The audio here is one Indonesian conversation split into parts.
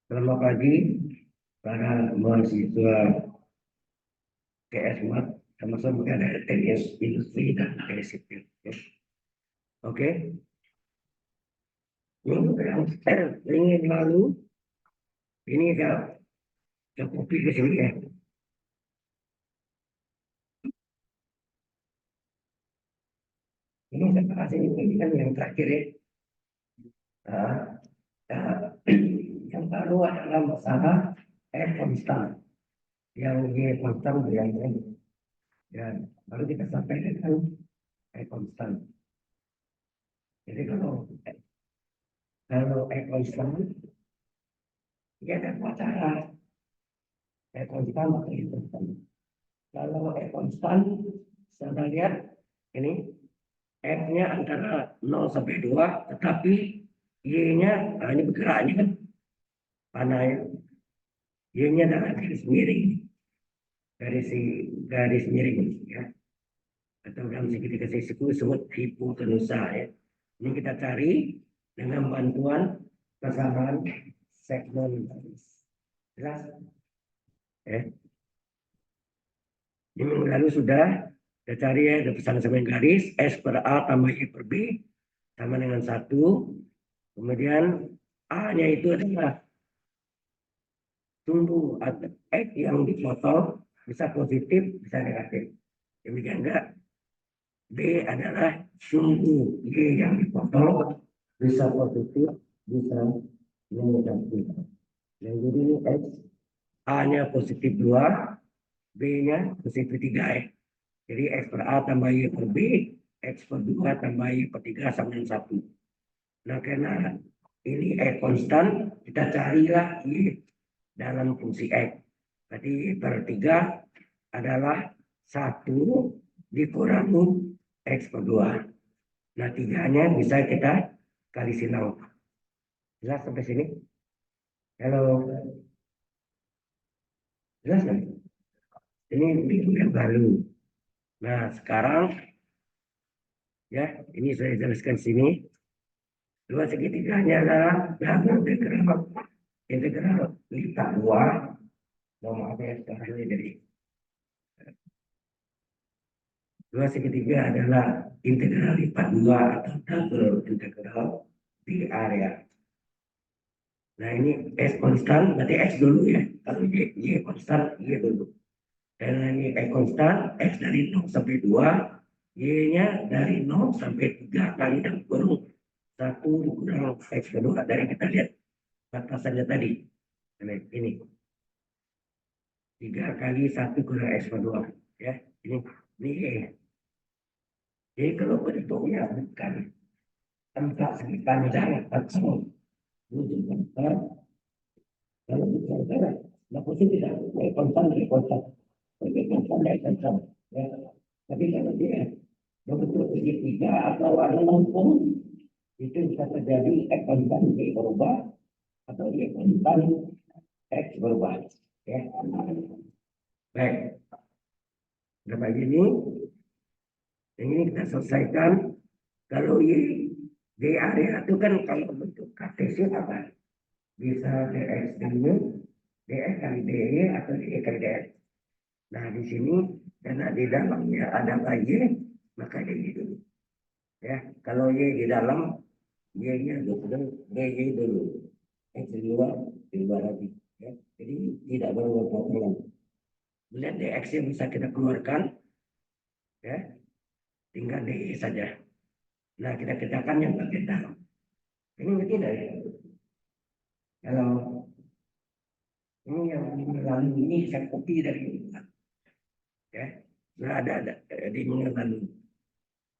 Selamat pagi para mahasiswa TS Mat, sama-sama ada TS Industri dan TS Sipil. Oke, minggu lalu ini ada kopi ke sini ya. Ini saya bahas ini kan yang terakhir ya. Nah, nah, yang baru adalah masalah air konstan. Yang G konstan yang ini. Dan baru kita sampaikan kan air konstan. Jadi kalau air konstan, dia ada dua cara. Air konstan atau air konstan. Kalau air konstan, saya lihat ini F-nya antara 0 sampai 2, tetapi Y-nya, nah ini bergeraknya kan, panah ya. Y-nya adalah garis miring, garis miring ya. Atau dalam segitiga sisiku disebut hipotenusa ya. Ini kita cari dengan bantuan kesamaan segmen garis. Jelas? Ya. Ini minggu lalu sudah kita cari ya, ada pesan segmen garis, S per A tambah Y per B sama dengan 1. Kemudian A-nya itu adalah sumbu atau X yang dipotong, bisa positif, bisa negatif. Demikian enggak, B adalah sumbu Y yang dipotong, bisa positif, bisa negatif. Yang jadi ini X, A-nya positif 2, B-nya positif 3 ya. Jadi X per A tambah Y per B, X per 2 tambah Y per 3 sama dengan 1. Nah, karena ini X konstan, kita carilah Y dalam fungsi X. Berarti per 3 adalah 1 dikurangi X per 2. Nah, 3-nya bisa kita kali silang. Jelas sampai sini? Halo, jelas kan? Ini video yang baru. Nah, sekarang ya, ini saya jelaskan sini. Dua segitiganya adalah integral lipat 2. Mohon maaf ya, sekarang ini dari dua segitiga adalah integral lipat 2 atau double integral di area. Nah ini S konstan, berarti X dulu ya. Kalau Y konstan, Y dulu. Dan ini X konstan, X dari 0 sampai 2, Y-nya dari 0 sampai 3 kali dan kurung 1 dikurang X kedua. Dari kita lihat batasannya tadi. Ini 3 kali 1 kurang X kedua. Ya, ini Y. Jadi kalau bentuknya bukan tempat segi panjang atau wujud besar, kalau bicara nah posisi tidak konstan dari konstan dari konstan ya. Tapi kalau dia bentuk segitiga atau warna lengkung itu bisa terjadi X konstan Y berubah atau Y konstan X berubah ya. Baik, dapat ini kita selesaikan. Kalau Y di area itu kan kalau bentuk kartesian apa? Bisa dx dulu, dx kali dy atau dy kali dx. Nah di sini karena di dalamnya ada y, maka dy dulu. Ya, kalau y di dalam, y-nya dulu, dy dulu. X di luar lagi. Ya. Jadi tidak berpotensi. Kemudian dx-nya bisa kita keluarkan, ya, tinggal dy saja. Nah kita kerjakan yang bagian dalam. Ini tidak ya. Kalau ini yang lalu ini saya kopi dari ya, sudah ada di minggu lalu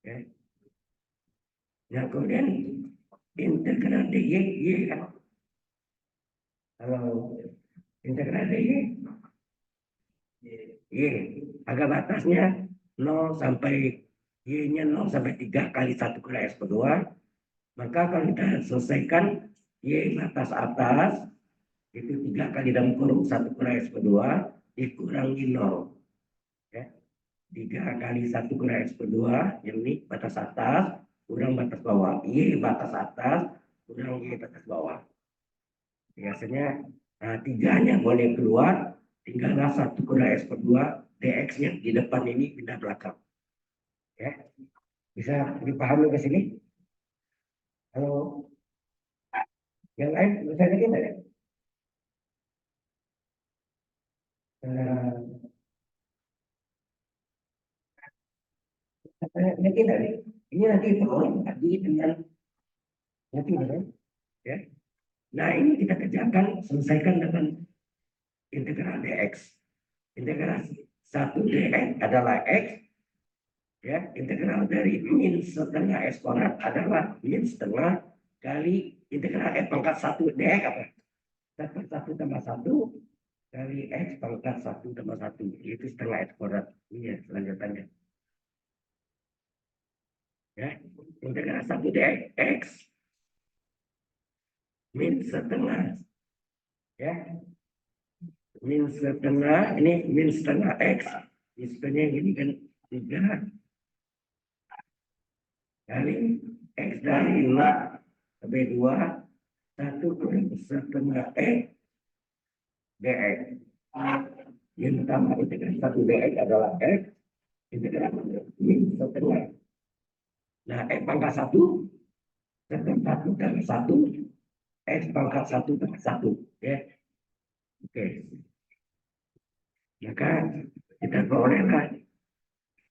ya. Nah kemudian integral dy y kan, kalau integral dy y agak batasnya 0 sampai y-nya 0 sampai 3 kali 1 kali s per 2, maka kalau kita selesaikan y batas atas itu 3 kali dalam kurung 1 kali s per 2 dikurangi 0 ya. 3 kali 1 kali x per 2, yang ini batas atas, kurang batas bawah. Y batas atas, kurang Y batas bawah. Biasanya tiganya boleh keluar, tinggallah 1 kurang x/2 dx-nya di depan ini pindah belakang. Ya, bisa dipahami ke sini? Halo, yang lain bisa lagi nggak ya? Eh, Lagi nggak nih? Ini nanti peroleh lagi dengan nanti ya. Nah ini kita kerjakan, selesaikan dengan integral dx. Integral 1 dx adalah x, ya. Integral dari min setengah x kuadrat adalah min setengah kali integral x pangkat 1 dx apa? Dapat 1 tambah 1 kali x pangkat 1 tambah 1, yaitu setengah x kuadrat. Ini ya selanjutnya. Ya, integral 1 dx x min setengah, ya, min setengah, ini min setengah x, nisbanya ini kan 3 kali x dari 5 sampai 2 1 kurang setengah x dx. Yang pertama integral 1 dx adalah x, integral min setengah. Nah, x pangkat 1 setengah 1 tambah 1 x pangkat 1 tambah 1, ya. Oke, maka kita perolehlah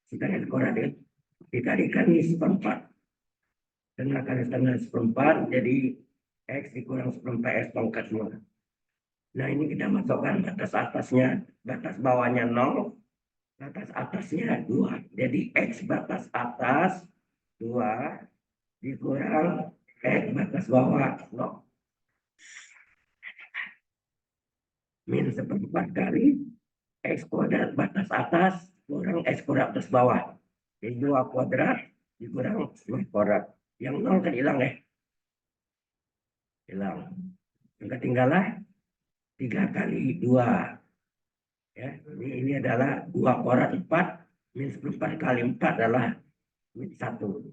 setengah kuadrat dikalikan seperempat. Setengah kali setengah seperempat, jadi x dikurang seperempat x pangkat 2. Nah ini kita masukkan batas atasnya, batas bawahnya 0, batas atasnya 2. Jadi x batas atas 2 dikurang x batas bawah 0. Min seperempat kali x kuadrat batas atas kurang x kuadrat batas bawah. Jadi 2 kuadrat dikurang 0 kuadrat. Yang 0 kan hilang ya. Hilang. Yang ketinggalan 3 kali 2. Ya, ini adalah 2 kuadrat 4. Min seperempat kali 4 adalah min 1.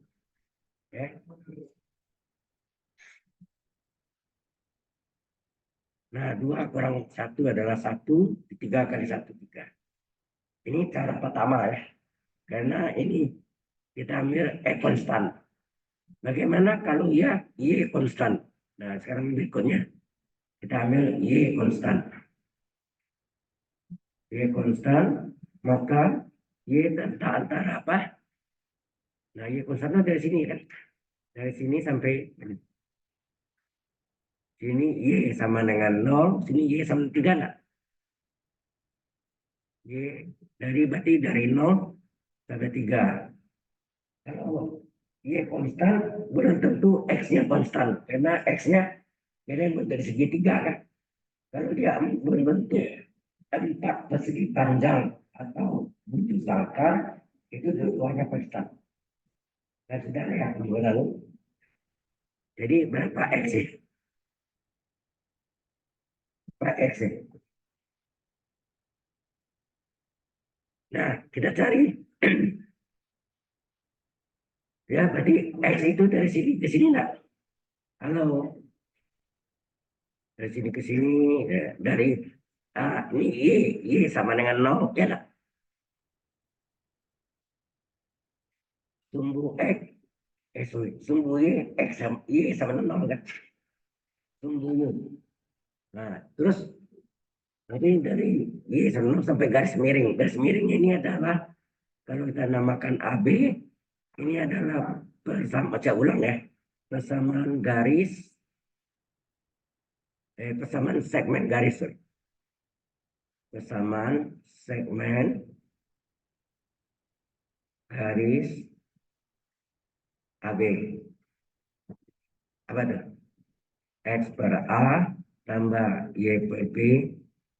Ya. Nah, 2 kurang 1 adalah 1. 3 kali 1, 3. Ini cara pertama ya. Karena ini kita ambil E konstan. Bagaimana kalau ya Y konstan? Nah, sekarang berikutnya kita ambil Y konstan. Y konstan, maka Y tentang antara apa? Nah, Y konstannya dari sini kan. Dari sini sampai sini Y sama dengan 0, sini Y sama 3 enggak? Y berarti dari 0 sampai 3. Kalau Y konstan, belum tentu X-nya konstan. Karena X-nya ini dari segitiga kan. Kalau dia berbentuk 4 persegi panjang atau buntut sangkar, itu dua-duanya konstan. Dan sudah lihat minggu lalu. Jadi berapa X sih? Berapa X sih? Nah, kita cari. Ya, berarti X itu dari sini ke sini enggak? Halo, dari sini ke sini, ya, dari ini Y sama dengan 0, ya enggak? Sumbu X, sorry, sumbu Y sama dengan 0 kan? Sumbu Y. Nah, terus nanti dari Y sama 0 sampai garis miring. Garis miring ini adalah, kalau kita namakan AB, ini adalah persamaan, baca ulang ya, persamaan garis, persamaan segmen garis, sorry. Persamaan segmen garis AB. Apa tuh? X per A tambah Y per B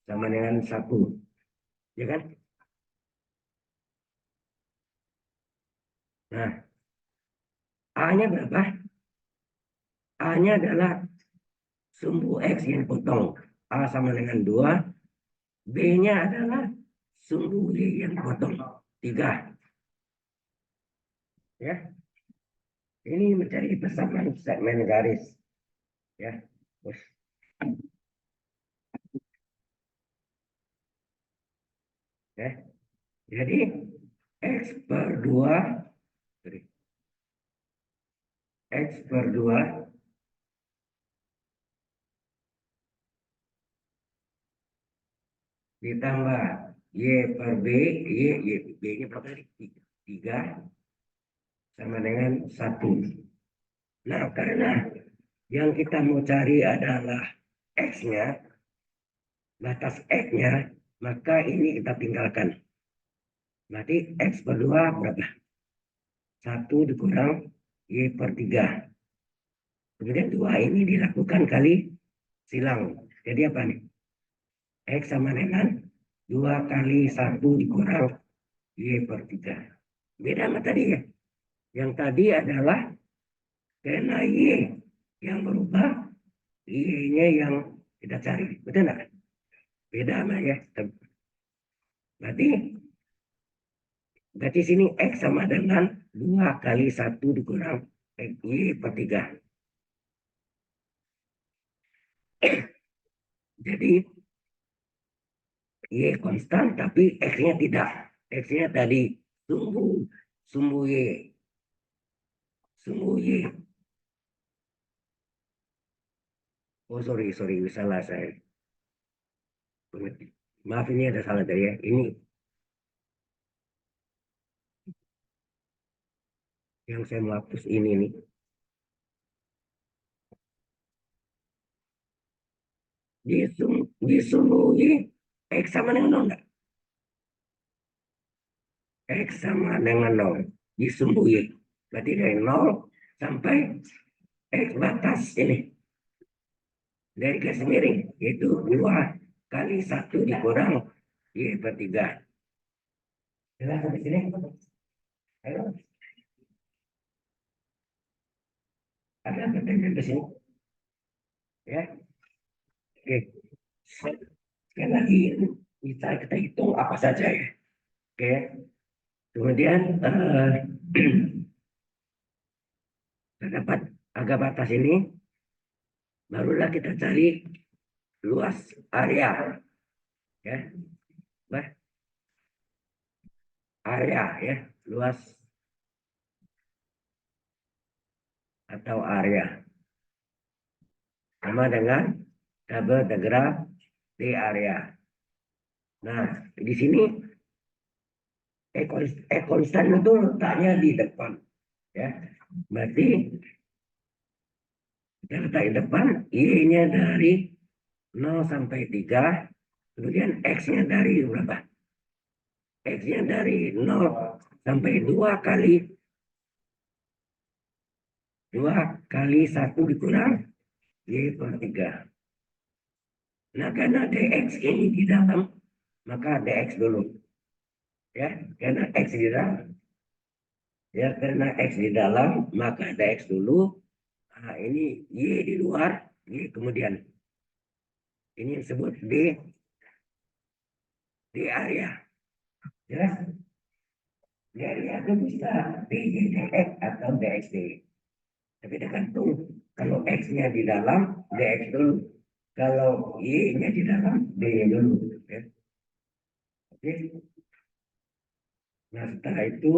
sama dengan 1. Ya kan? Nah, A-nya berapa? A-nya adalah sumbu X yang potong. A sama dengan 2. B-nya adalah sumbu Y yang potong. 3. Ya. Ini mencari persamaan segmen garis. Ya. Terus. Ya. Jadi X per 2, X per 2 ditambah Y per B, B-nya berapa tadi? 3 sama dengan 1. Nah, karena yang kita mau cari adalah X-nya, batas X-nya, maka ini kita tinggalkan. Berarti X per 2 berapa? 1 dikurang Y per 3. Kemudian 2 ini dilakukan kali silang. Jadi apa nih? X sama dengan 2 kali 1 dikurang Y per 3. Beda sama tadi ya. Yang tadi adalah karena Y yang berubah, Y-nya yang kita cari. Betul nggak? Beda sama ya. Berarti, berarti sini X sama dengan 2 kali 1 dikurang Y per 3. Jadi Y konstan tapi X-nya tidak. X-nya tadi sumbu, sumbu Y. Sumbu Y. Oh sorry, salah saya. Maaf ini ada salah tadi ya. Ini yang saya mau hapus ini nih. Disumbui X sama dengan 0 enggak? X sama dengan 0. Disumbui. Berarti dari 0 sampai X batas ini. Dari garis miring. Yaitu 2 kali 1 dikurang Y per 3. Jelas sampai sini? Ayo. Ada pertanyaan di sini? Ya. Oke. Sekali lagi kita hitung apa saja ya. Oke. Kemudian terdapat agak batas ini, barulah kita cari luas area, ya, area ya, luas atau area sama dengan double the graph di area. Nah, di sini konstan itu letaknya di depan, ya. Berarti kita letak di depan, Y-nya dari 0 sampai 3, kemudian X-nya dari berapa? X-nya dari 0 sampai 2 kali 1 dikurang Y per 3. Nah, karena DX ini di dalam, maka DX dulu. Ya, karena X di dalam. Ya, karena X di dalam, maka DX dulu. Nah, ini Y di luar, Y kemudian. Ini yang disebut di area. Jelas? Di area itu bisa DX atau DXD. Tapi tergantung. Kalau X-nya di dalam, DX dulu. Kalau Y-nya di dalam, D dulu. Ya. Oke. Nah, setelah itu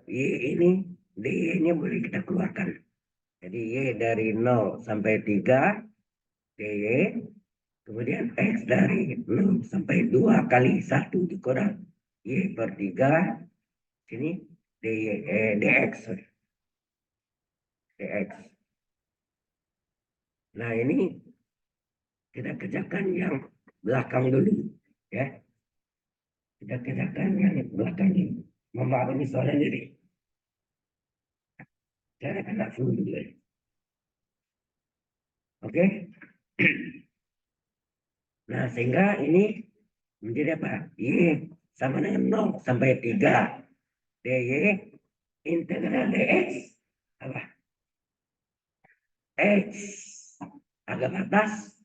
Y ini D-nya boleh kita keluarkan. Jadi Y dari 0 sampai 3 DY, kemudian X dari 0 sampai 2 kali 1 dikurang Y per 3, sini DX, sorry, DX. Nah ini kita kerjakan yang belakang dulu, ya. Kita kerjakan yang belakang ini. Memaaf ini soalnya jadi cara kena flu dulu, ya. Oke. Nah, sehingga ini menjadi apa? Y sama dengan 0 sampai 3. DY integral DX apa? X agak batas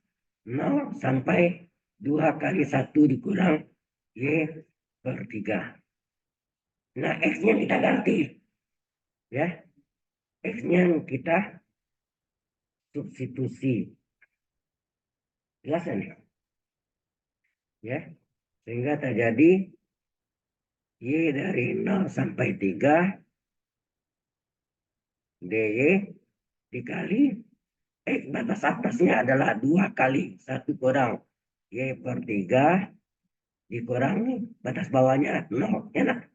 0 sampai 2 kali 1 dikurang Y per 3. Nah, X-nya kita ganti. Ya, X-nya kita substitusi. Jelas nih? Ya, sehingga terjadi Y dari 0 sampai 3 DY dikali batas atasnya adalah 2 kali 1 kurang Y per 3 dikurangi batas bawahnya 0. Enak.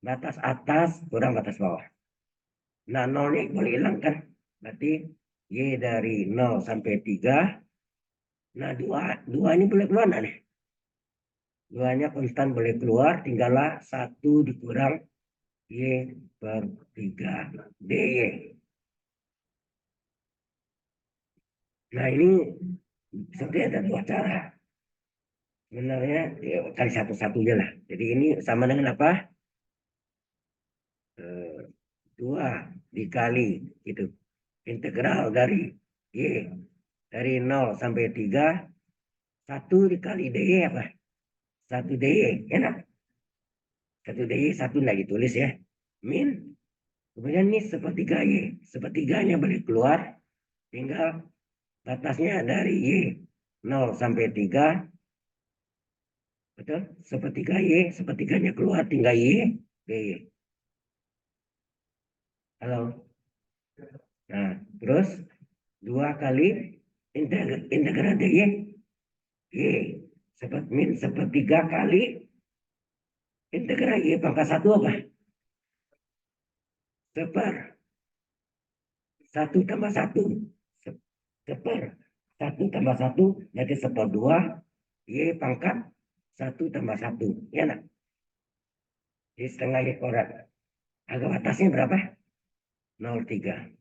Batas atas kurang batas bawah. Nah, 0 ini boleh hilang kan? Berarti Y dari 0 sampai 3. Nah, 2 ini boleh keluar nggak nih? 2-nya konstan boleh keluar, tinggallah 1 dikurang Y per 3 DY. Nah, ini sebenarnya ada 2 cara. Sebenarnya ya, cari satu-satunya lah. Jadi ini sama dengan apa? 2 dikali itu integral dari Y dari 0 sampai 3 1 dikali DY apa? 1 DY, enak. 1 DY 1 enggak ditulis ya. Min. Kemudian ini sepertiga Y. Sepertiganya boleh keluar. Tinggal batasnya dari Y 0 sampai 3. Betul? Sepertiga Y. Sepertiganya keluar. Tinggal Y. DY. Halo. Nah, terus 2 kali integral DY. Y. Min sepertiga kali integral Y pangkat 1 apa? Seper 1 tambah 1. Seper 1 tambah 1 jadi seper 2. Y pangkat 1 tambah 1. Ya nak? Jadi setengah Y kuadrat. Harga batasnya berapa? 0,3.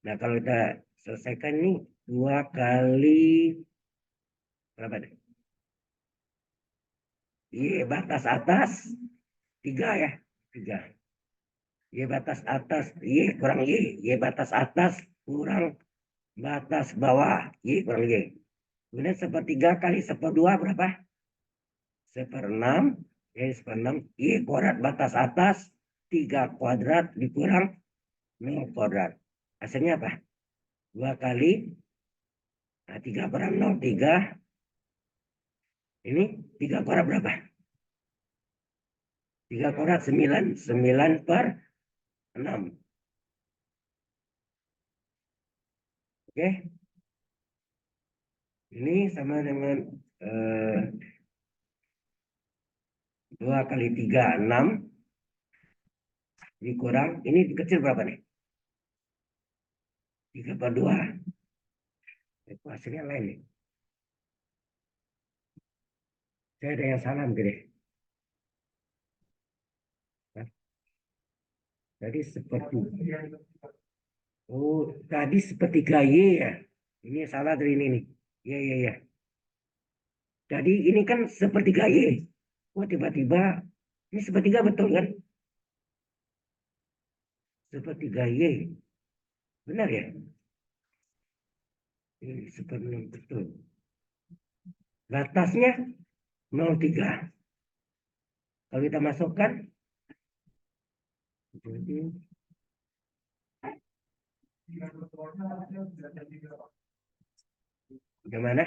Nah, kalau kita selesaikan nih 2 kali berapa deh? Y batas atas 3 ya. 3. Y batas atas Y kurang Y batas atas kurang batas bawah Y kurang Y. Kemudian sepertiga kali seperdua berapa? Seperenam. Y seperenam Y kuadrat batas atas 3 kuadrat dikurang 0 kuadrat. Hasilnya apa? 2 kali 3 per 0 3. Ini 3 kuadrat berapa? 3 kuadrat 9. 9 per 6. Oke. Ini sama dengan 2 kali 3 6 dikurang. Ini kecil berapa nih? 3 per 2. Itu hasilnya lain nih. Saya ada yang salah mungkin deh. Nah, tadi seperti tadi sepertiga Y ya. Ini salah dari ini nih. Ya ya ya. Jadi ini kan sepertiga Y. Oh tiba-tiba ini sepertiga betul kan? Sepertiga Y. Benar ya? Ini sepertiga betul. Batasnya 0,3. Kalau kita masukkan jadi gimana?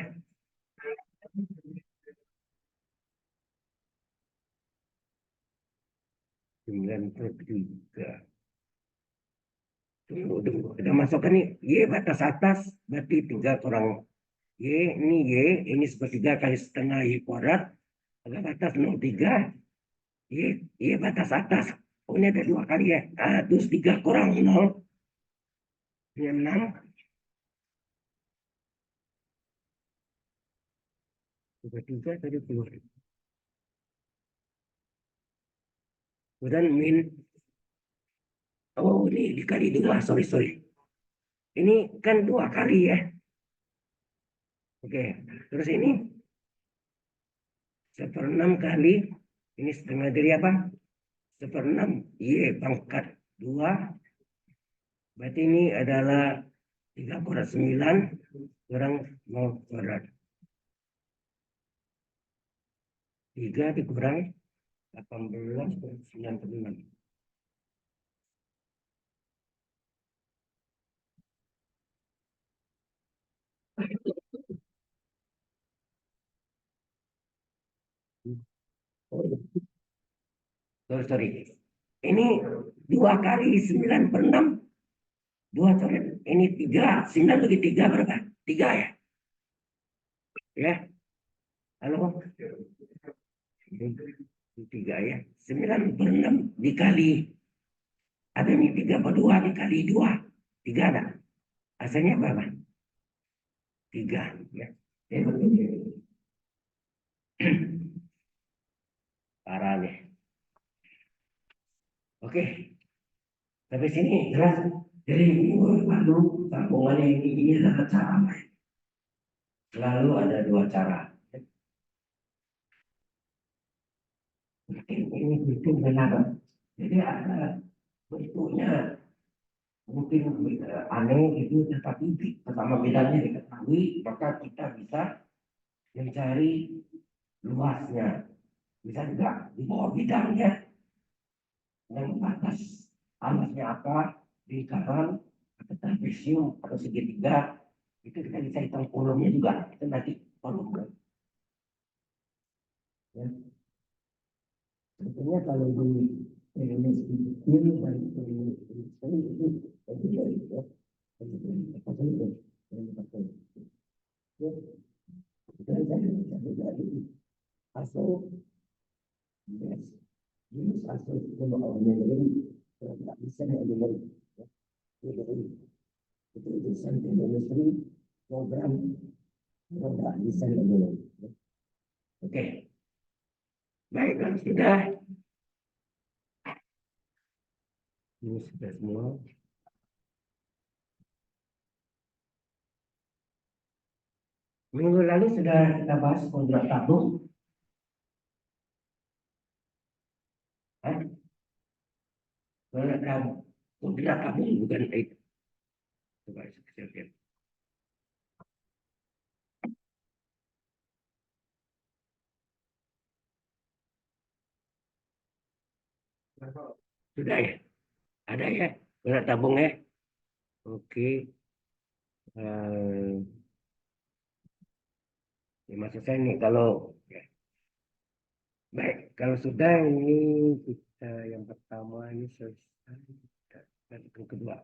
93. Tunggu. Kita masukkan nih Y batas atas berarti 3 kurang Y. Ini Y. Ini sepertiga kali setengah Y kuadrat. Agak batas 0,3. Y batas atas. Oh ini ada 2 kali ya. Terus 3 kurang 0. Ini 6. Tiga tadi keluar. Kemudian min. Oh ini dikali 2. Sorry. Ini kan 2 kali ya. Oke. Terus ini 1/6 kali. Ini setengah dari apa? 1/6 Y pangkat 2. Berarti ini adalah 3 kuadrat 9 kurang 0 kuadrat. 3 dikurang 18 kurang 96. Oh, sorry. Ini 2 kali 9/6. Dua coret. Ini 3. 9 bagi 3 berapa? 3 ya? Ya. Halo? Ini 3 ya. 9/6 dikali. Ada nih 3/2 dikali 2. 3 ada. Hasilnya berapa? 3. Ya. Parah nih. Oke. Sampai sini jelas. Jadi minggu lalu sambungan ini adalah cara main. Selalu ada 2 cara. Mungkin ini bikin benar. Jadi ada bentuknya mungkin aneh itu, tetapi pertama bedanya diketahui, maka kita bisa mencari luasnya. Bisa juga di bawah bidangnya yang batas alasnya apa, lingkaran atau trapesium atau segitiga, itu kita bisa hitung kolomnya juga, itu nanti kolom. Ya. Sebetulnya kalau di Indonesia kecil dan itu asal jenis asal kalau orang yang nggak bisa dari itu desain industri program nggak bisa dari. Oke, baik kalau sudah ini sudah semua. Minggu lalu sudah kita bahas kontrak tabung. Kontrak tabung bukan itu. Coba saya lihat. Sudah ya? Ada ya? Kontrak tabung ya? Oke. Maksud saya nih kalau ya. Baik, kalau sudah ini kita yang pertama ini selesai. Dan yang kedua.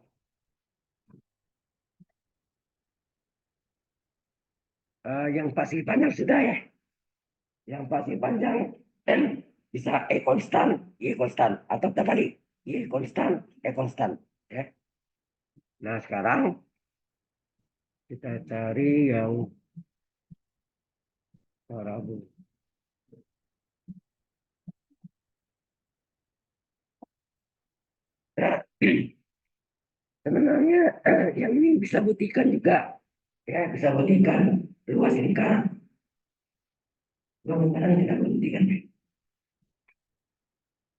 Yang pasti panjang sudah ya. Yang pasti panjang N bisa E konstan, Y konstan atau terbalik Y konstan, E konstan ya. Nah, sekarang kita cari yang parabol. Nah, sebenarnya yang ini bisa buktikan juga ya, bisa buktikan luas lingkaran. Luas lingkaran kita buktikan.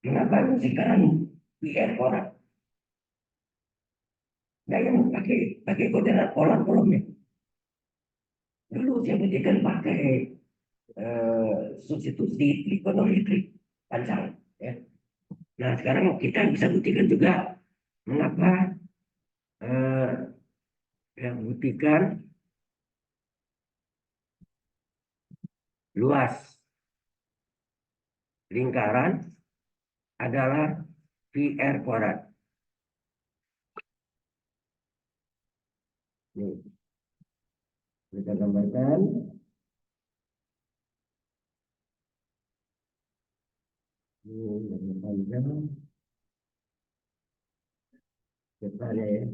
Kenapa lingkaran PR orang? Nah, yang pakai koordinat polar kolomnya. Dulu saya buktikan pakai substitusi trigonometri panjang. Ya. Nah, sekarang kita bisa buktikan juga mengapa yang buktikan luas lingkaran adalah PR kuadrat. Nih, kita gambarkan. Ini yang panjang. Depannya ya.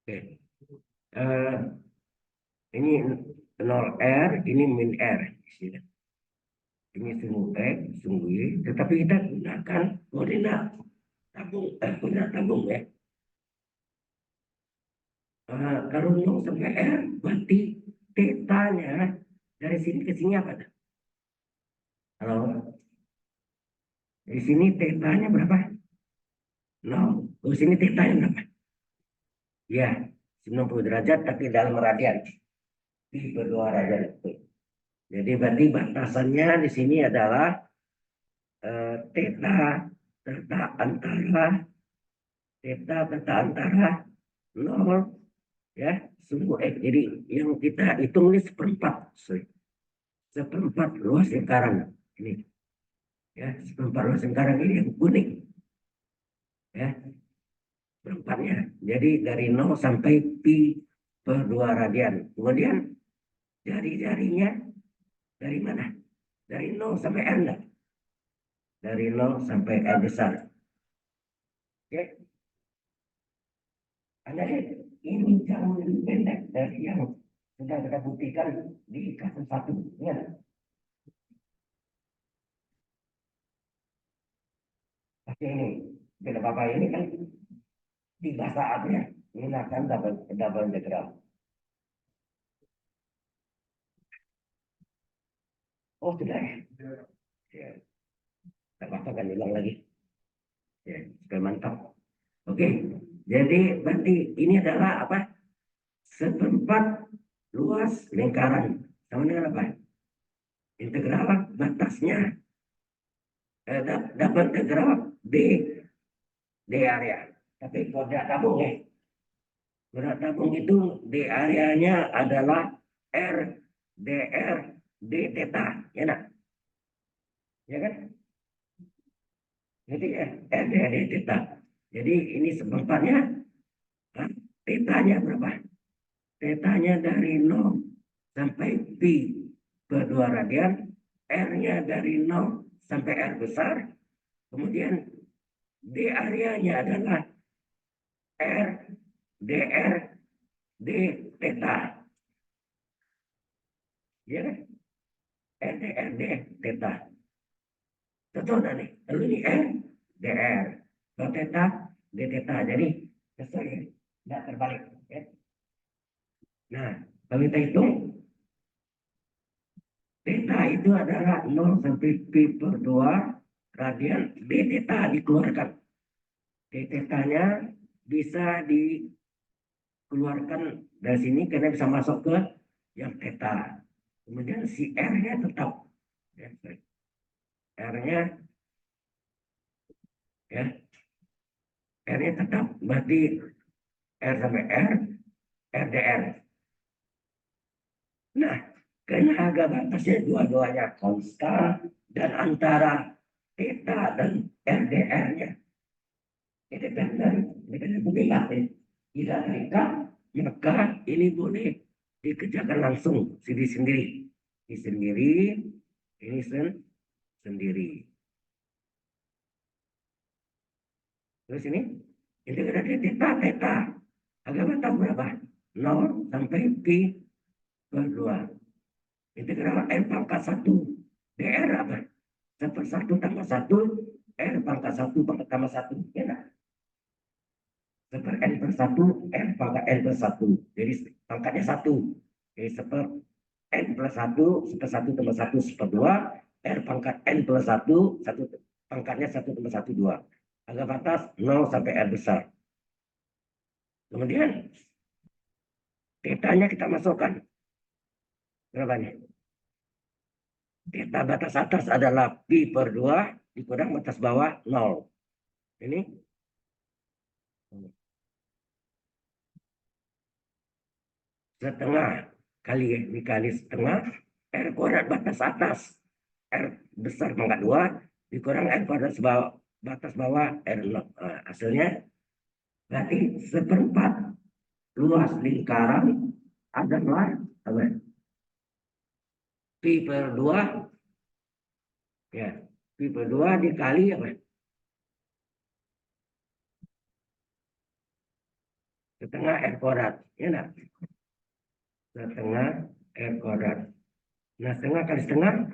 Oke. Ini 0R, ini min R. Ini sungguh X, sungguh Y. Tetapi kita gunakan koordinat koordinat tabung ya. Kalau 0 sampai R, berarti tetanya dari sini ke sini apa? Kalau di sini tetanya berapa? 0. Di sini tetanya berapa? Ya, 90 derajat tapi dalam radian. Pi berdua radian. Jadi berarti batasannya di sini adalah theta serta antara nol ya sumbu X. Jadi yang kita hitung ini seperempat, seperempat luas lingkaran ini ya, seperempat luas lingkaran ini yang kuning ya, perempatnya. Jadi dari 0 sampai pi per 2 radian. Kemudian jari-jarinya dari mana? Dari 0 sampai R enggak? Dari 0 sampai R besar. Oke. Anda lihat, ini jauh lebih pendek dari yang sudah kita buktikan di kasus satu. Ya. Tapi ini, beda bapak ini kan tiga saatnya menggunakan double integral. Oh, sudah ya. Ya, tak apa kan ulang lagi. Ya, supaya mantap. Oke, jadi berarti ini adalah apa? Seperempat luas lingkaran. Sama dengan apa? Integral batasnya dapat integral D area. Tapi kalau tidak tabung ya, berat tabung itu D areanya adalah R dr D theta, ya nak? Ya kan? Jadi R dr D theta. Jadi ini seperempatnya, tetanya berapa? Tetanya dari 0 sampai pi per 2 radian, R-nya dari 0 sampai R besar, kemudian D areanya adalah R dr D theta. Ya kan? R dr D theta. Contoh nih, lalu ini R dr, kalau theta D theta. Jadi sesuai ya, tidak terbalik. Ya. Nah, kalau kita hitung, theta itu adalah 0 sampai pi per 2 radian D theta dikeluarkan. D theta-nya bisa dikeluarkan dari sini karena bisa masuk ke yang theta. Kemudian si R-nya tetap. Ya, R-nya ya, R-nya tetap. Berarti R sampai R, RDR. Nah, karena harga batasnya dua-duanya konstan dan antara theta dan RDR-nya independen bukan tidak terikat, maka ini boleh dikerjakan langsung sendiri-sendiri. Ini sendiri, ini sendiri. Terus ini ada theta. Harga batas berapa? 0 sampai pi per 2. Integral n pangkat 1 dr apa? 1 tambah 1 r pangkat 1 tambah 1. Ya enggak? Seper n per 1 r pangkat n per 1. Jadi pangkatnya 1. Jadi seper n plus 1 seper 1 tambah 1 seper 2 r pangkat n plus 1 pangkatnya 1 tambah 1 2. Harga batas 0 sampai r besar. Kemudian theta-nya kita masukkan. Berapa nih? Theta batas atas adalah pi per 2 dikurang batas bawah 0. Ini setengah dikali setengah R kuadrat batas atas R besar pangkat 2 dikurang R kuadrat batas bawah R0. Nah, hasilnya berarti seperempat luas lingkaran adalah apa? Pi per 2 ya, pi per 2 dikali apa? Setengah R kuadrat, ya enggak? Setengah R kuadrat. Nah, setengah kali setengah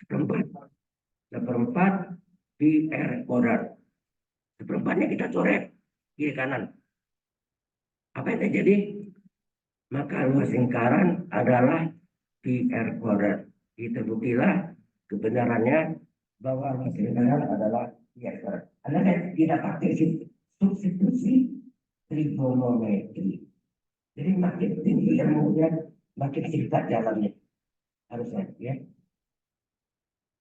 seperempat. Seperempat pi R kuadrat. Seperempatnya kita coret kiri kanan. Apa yang terjadi? Maka luas lingkaran adalah pi R kuadrat. Terbuktilah kebenarannya bahwa luas lingkaran adalah pi R kuadrat. Anda tidak pakai substitusi trigonometri. Jadi makin tinggi ilmunya, makin singkat jalannya harusnya ya.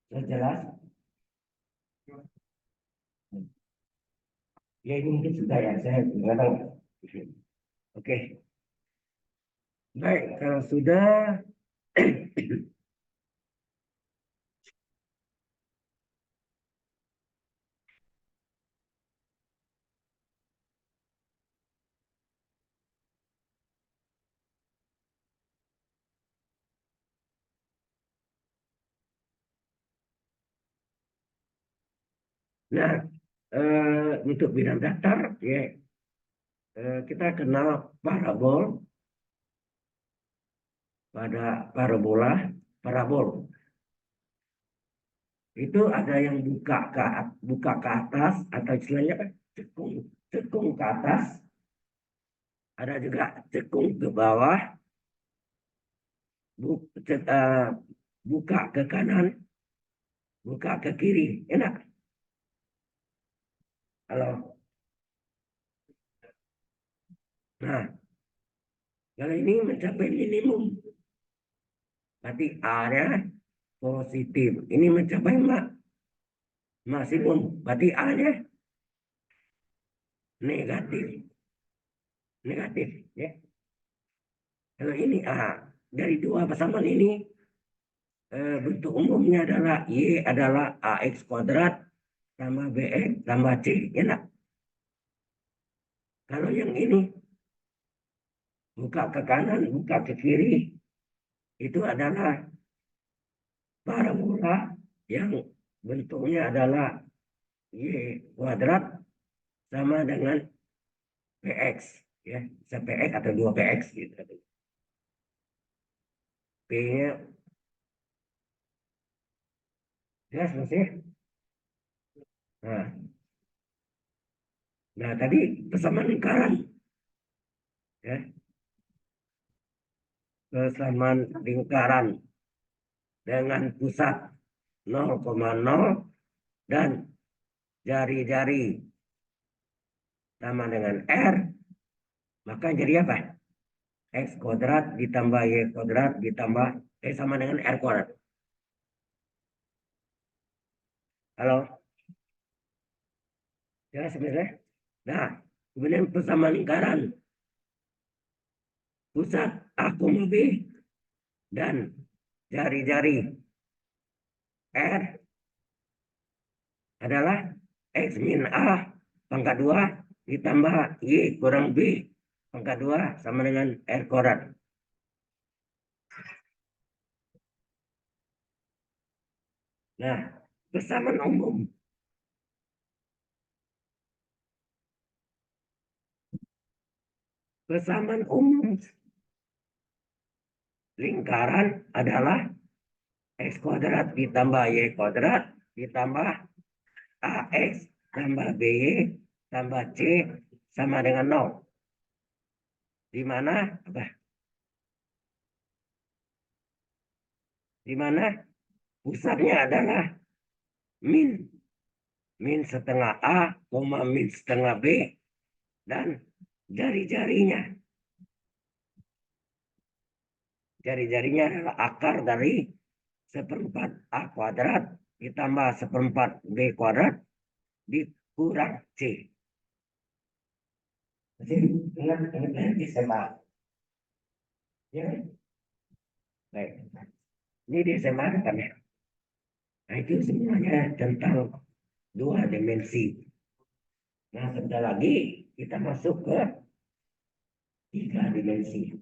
Sudah jelas? Ya ini mungkin sudah ya, saya nggak tahu. Oke, baik kalau sudah. Nah, untuk bidang datar ya, kita kenal parabol, pada parabola, parabol. Itu ada yang buka ke atas atau istilahnya kan cekung, cekung ke atas, ada juga cekung ke bawah, buka ke kanan, buka ke kiri. Enak. Kalau nah, kalau ini mencapai minimum, berarti A-nya positif. Ini mencapai maksimum, berarti A-nya negatif. Negatif, ya. Kalau ini A, dari dua pasangan ini bentuk umumnya adalah Y adalah AX kuadrat tambah BX tambah C. Enak. Kalau yang ini buka ke kanan, buka ke kiri, itu adalah parabola yang bentuknya adalah Y kuadrat sama dengan PX. Ya, bisa PX atau 2PX gitu. P-nya jelas maksudnya. Nah, tadi persamaan lingkaran. Ya, persamaan lingkaran dengan pusat 0,0 dan jari-jari sama dengan R, maka jadi apa? X kuadrat ditambah Y kuadrat ditambah sama dengan R kuadrat. Halo, jelas sebenarnya? Nah, kemudian persamaan lingkaran pusat A, B dan jari-jari R adalah X min A pangkat 2 ditambah Y kurang B pangkat 2 sama dengan R kuadrat. Nah, persamaan umum. Persamaan umum lingkaran adalah X kuadrat ditambah Y kuadrat ditambah AX tambah BY tambah C sama dengan 0. Di mana apa? Di mana pusatnya adalah min setengah A, min setengah B, dan jari-jarinya. Jari-jarinya adalah akar dari seperempat A kuadrat ditambah seperempat B kuadrat dikurang C. Jadi ingat SMA. Ya, baik. Ini di SMA kan ya. Nah itu semuanya tentang dua dimensi. Nah sebentar lagi kita masuk ke tiga dimensi.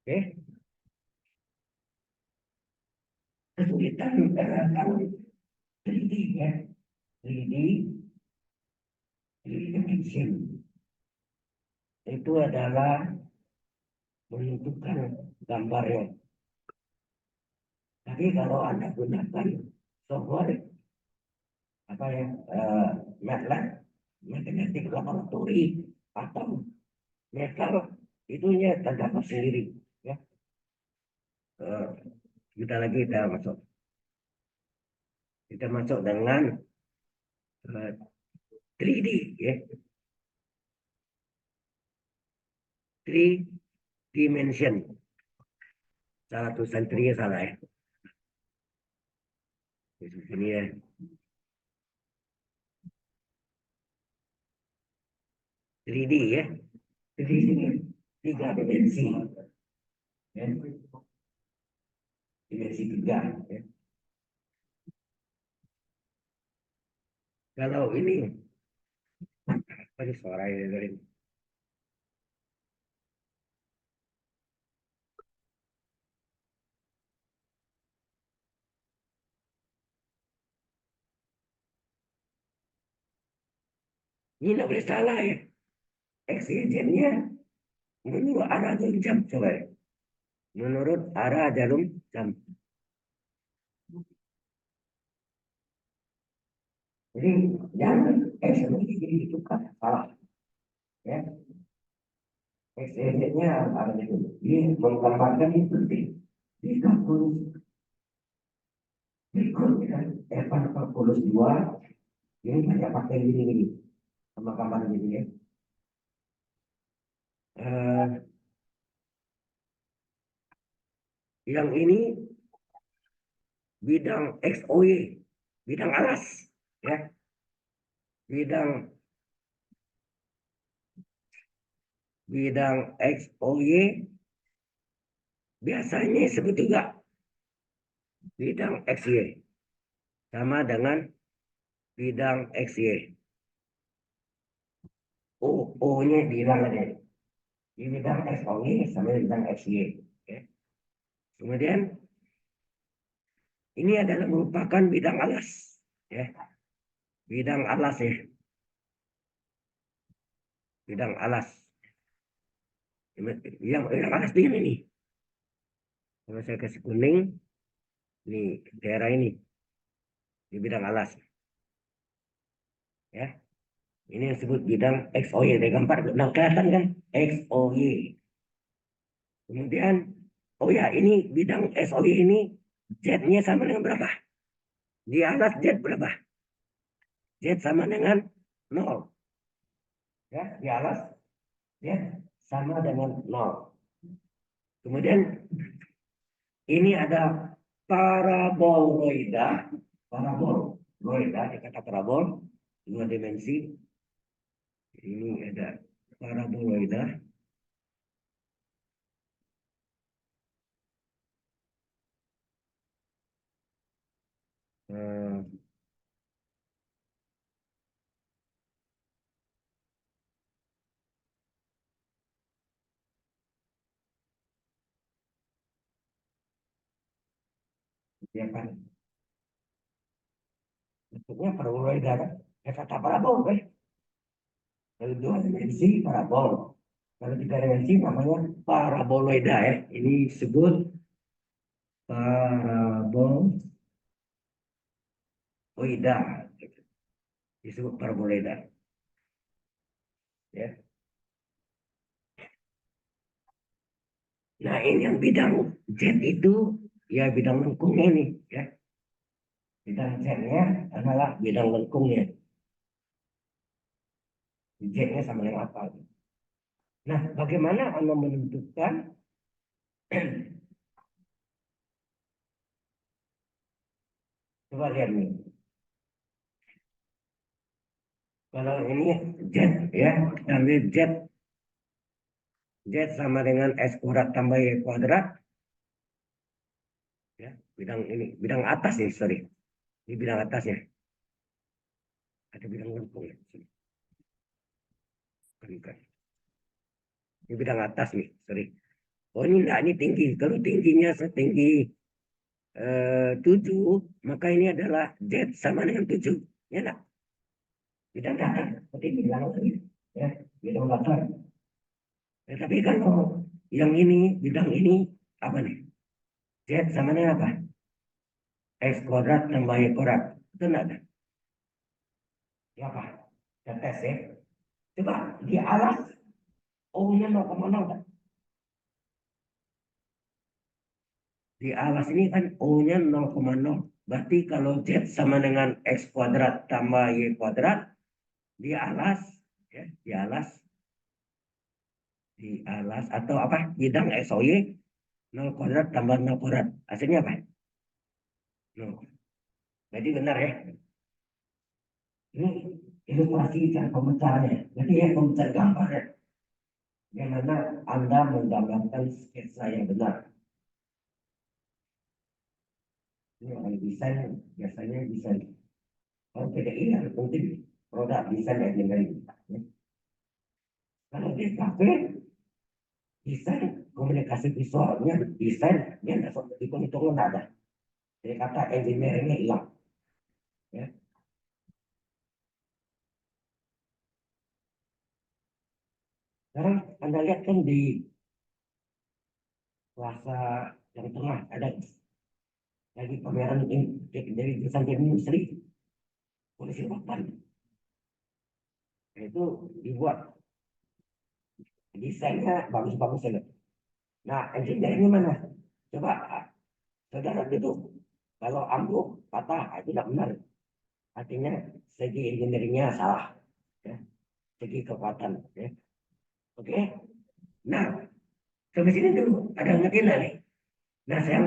Oke, kesulitan kalau 3D ya, 3D, 3D dimension itu adalah menentukan gambarnya. Tapi kalau Anda gunakan software apa ya, MATLAB, Magnetic Laboratory atau Metal, itunya terdapat sendiri. Ya. Eh, kita masuk. Kita masuk dengan 3D, ya. 3 dimension. Salah tulisan 3 salah ya. Di sini ya. 3D ya. 3D, 3 dimensi. Ya. Dimensi 3. Ya. Kalau ini, apa ini suara ini? Ini nggak boleh salah ya. Eksigennya menurut arah jarum jam coba ya. Menurut arah jarum jam. Jadi jangan eksigennya jadi ditukar salah ya. Eksigennya ada itu. Ini menggambarkan itu penting. Di kalkulus berikut ya. Pada kalkulus 2 ini saya pakai gini sama gambar gini ya. Yang ini bidang XOY, bidang alas ya. Bidang XOY biasanya disebut juga bidang XY sama dengan bidang XY. O-nya bilang aja. Di bidang XOY sama bidang XY. Ya. Kemudian ini adalah merupakan bidang alas. Ya. Bidang alas ya. Bidang alas. Yang alas ini nih. Kalau saya kasih kuning, nih daerah ini di bidang alas. Ya. Ini yang disebut bidang XOY. Ada gambar, nah, kelihatan kan? XOY. Kemudian, oh ya ini bidang XOY ini Z-nya sama dengan berapa? Di atas Z berapa? Z sama dengan 0. Ya, di atas Z sama dengan 0. Kemudian ini ada paraboloida. Paraboloida, kata parabol, 2 dimensi. Ini ada paraboloida. Hmm, ya kan? Bentuknya paraboloida kan? Ya kata parabol kan? Kalau 2 dimensi parabol. Kalau 3 dimensi namanya paraboloida ya. Ini disebut paraboloida. Disebut paraboloida. Ya. Nah ini yang bidang Z itu ya bidang lengkungnya nih ya. Bidang Z-nya adalah bidang lengkungnya. Z-nya sama dengan apa? Nah, bagaimana Anda menentukan coba lihat nih. Kalau ini Z ya, ambil Z. Z sama dengan S kuadrat tambah Y kuadrat. Ya, bidang ini, bidang atas ya, sorry. Ini bidang atas ya. Ada bidang lengkung ya. Bukan. Ini bidang atas nih, sorry. Oh ini enggak, ini tinggi. Kalau tingginya setinggi 7, maka ini adalah Z sama dengan 7. Ya enggak? Bidang datar. Seperti bilang tadi. Ya, bidang datar. Ya, tapi kalau yang ini, bidang ini, apa nih? Z sama dengan apa? X kuadrat tambah Y kuadrat. Itu enggak ada. Ya apa? Kita tes ya. Coba di alas O-nya 0,0 kan? Di alas ini kan O-nya 0,0. Berarti kalau Z sama dengan X kuadrat tambah Y kuadrat, di alas, ya, di alas atau apa, bidang XOY 0 kuadrat tambah 0 kuadrat. Hasilnya apa? 0. Jadi benar ya. Ini ilustrasi cara pemecahannya. Jadi ya pemecahan gambar ya. Yang mana Anda menggambarkan sketsa yang benar. Ini orang desain biasanya desain. Kalau tidak ingat mungkin produk desain yang dengerin. Ya. Kalau di kafe desain komunikasi visualnya desain dia nggak hitung-hitungan nggak ada. Jadi kata engineeringnya hilang. Ya. Sekarang Anda lihat kan di Plaza yang tengah ada lagi pameran ini dari desain industri polisi papan. Nah, itu dibuat desainnya bagus-bagus ya. Nah, engineeringnya mana? Coba saudara duduk. Kalau ambruk patah itu tidak benar. Artinya segi engineeringnya salah. Ya. Segi kekuatan. Ya. Oke. Nah, sampai sini dulu ada ngedina nih. Nah, saya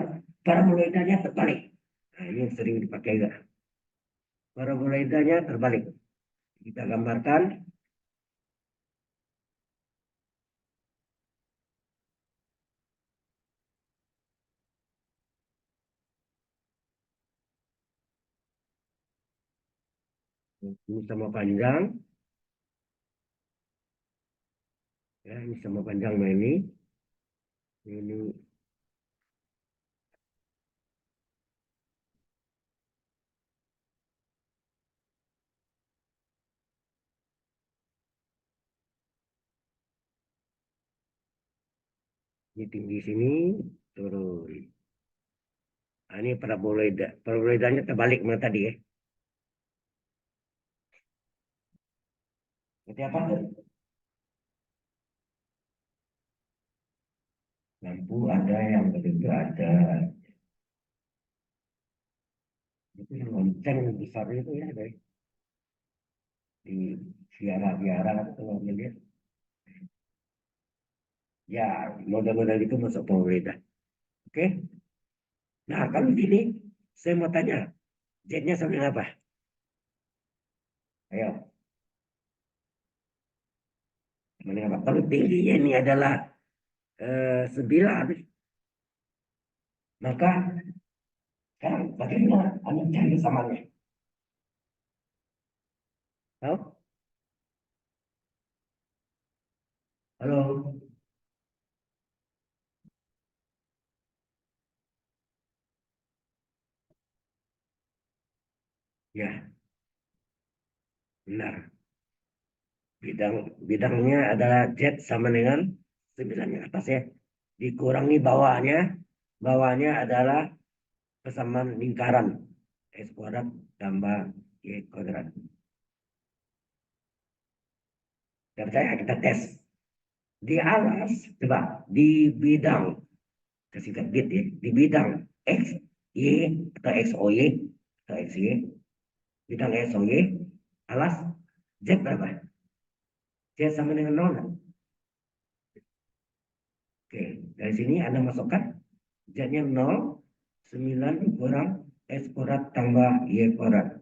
paraboidanya terbalik. Nah, ini yang sering dipakai juga. Paraboidanya terbalik. Kita gambarkan ini sama panjang, ya ini sama panjang ini tinggi sini turun. Nah, ini paraboloida, paraboloidanya terbalik mana tadi ya? Seperti apa tuh? Lampu ada, yang ketiga ada. Itu yang lonceng besar itu ya, guys. Di biara-biara itu lihat. Ya, model-model itu masuk paraboloida. Oke. Nah, kalau gini, saya mau tanya, Z-nya sama dengan apa? Ayo, sama dengan apa? Kalau tingginya ini adalah 9, maka sekarang bagaimana Anda cari kesamanya? Tahu? Halo? Ya, benar. Bidangnya adalah Z sama dengan 9 yang atas ya. Dikurangi bawahnya. Bawahnya adalah persamaan lingkaran. X kuadrat tambah Y kuadrat. Dan saya kita tes. Di alas, coba di bidang, kasih bit ya, di bidang X, Y, atau XOY, atau XY, bidang XOY, alas Z berapa? Z sama dengan 0. Oke, dari sini Anda masukkan Z-nya 0, 9 kurang X kuadrat tambah Y kuadrat.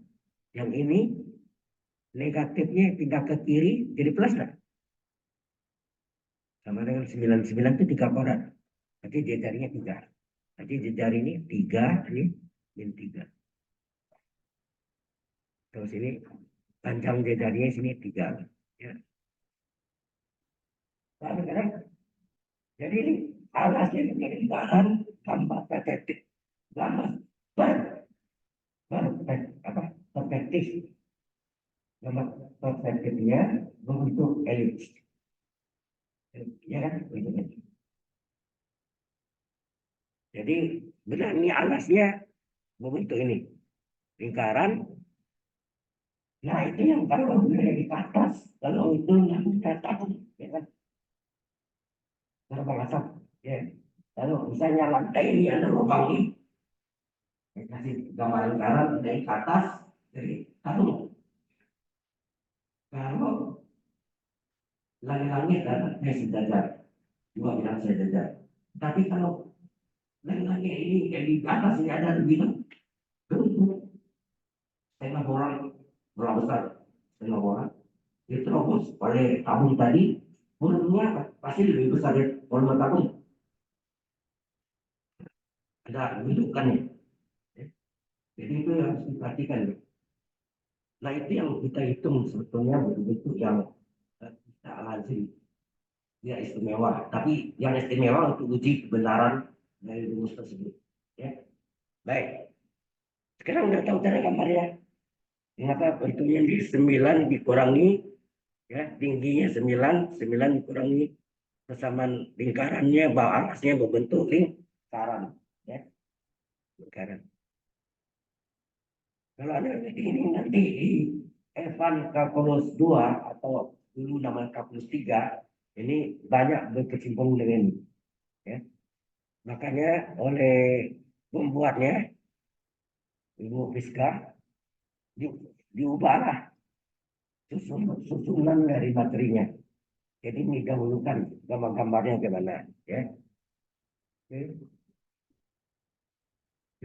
Yang ini negatifnya pindah ke kiri jadi plus lah. Sama dengan 9. 9 itu 3 kuadrat. Berarti jarinya 3. Nanti jari ini 3, ini min 3. Terus ini panjang jarinya sini 3. Ya. Kadang-kadang jadi ini alasnya menjadi bahan tambah perspektif. Gambar apa? Perspektif. Gambar perspektifnya bentuk elips. Ya kan? Begitu. Jadi benar ini alasnya bentuk ini. Lingkaran. Nah itu yang kalau dari di atas. Kalau itu yang di atas. Ya kan? Terbang asap. Ya. Lalu misalnya lantai ini ada lubang ini, saya kasih gambar lingkaran dari ke atas, dari satu. Kalau langit-langit dan sejajar, dua bilang sejajar. Tapi kalau langit-langit ini yang di atas ini ada lebih bentuk setengah bola, bola besar, setengah bola, diterobos oleh tabung tadi, volumenya pasti lebih besar dari volume tabung. Ada bentukannya. Jadi itu yang harus diperhatikan. Nah itu yang kita hitung sebetulnya betul-betul yang kita alami dia istimewa. Tapi yang istimewa untuk uji kebenaran dari rumus tersebut. Ya, baik. Sekarang udah tahu cara gambarnya. Mengapa bentuknya di 9 dikurangi, ya tingginya 9, 9 dikurangi persamaan lingkarannya, bawah alasnya berbentuk lingkaran. Ya, lingkaran. Kalau ada ini nanti di Evan kalkulus 2 atau dulu namanya kalkulus 3 ini banyak berkecimpung dengan ini. Ya. Makanya oleh pembuatnya Ibu Fiska diubahlah susunan dari materinya. Jadi didahulukan gambar-gambarnya gimana, ya. Oke.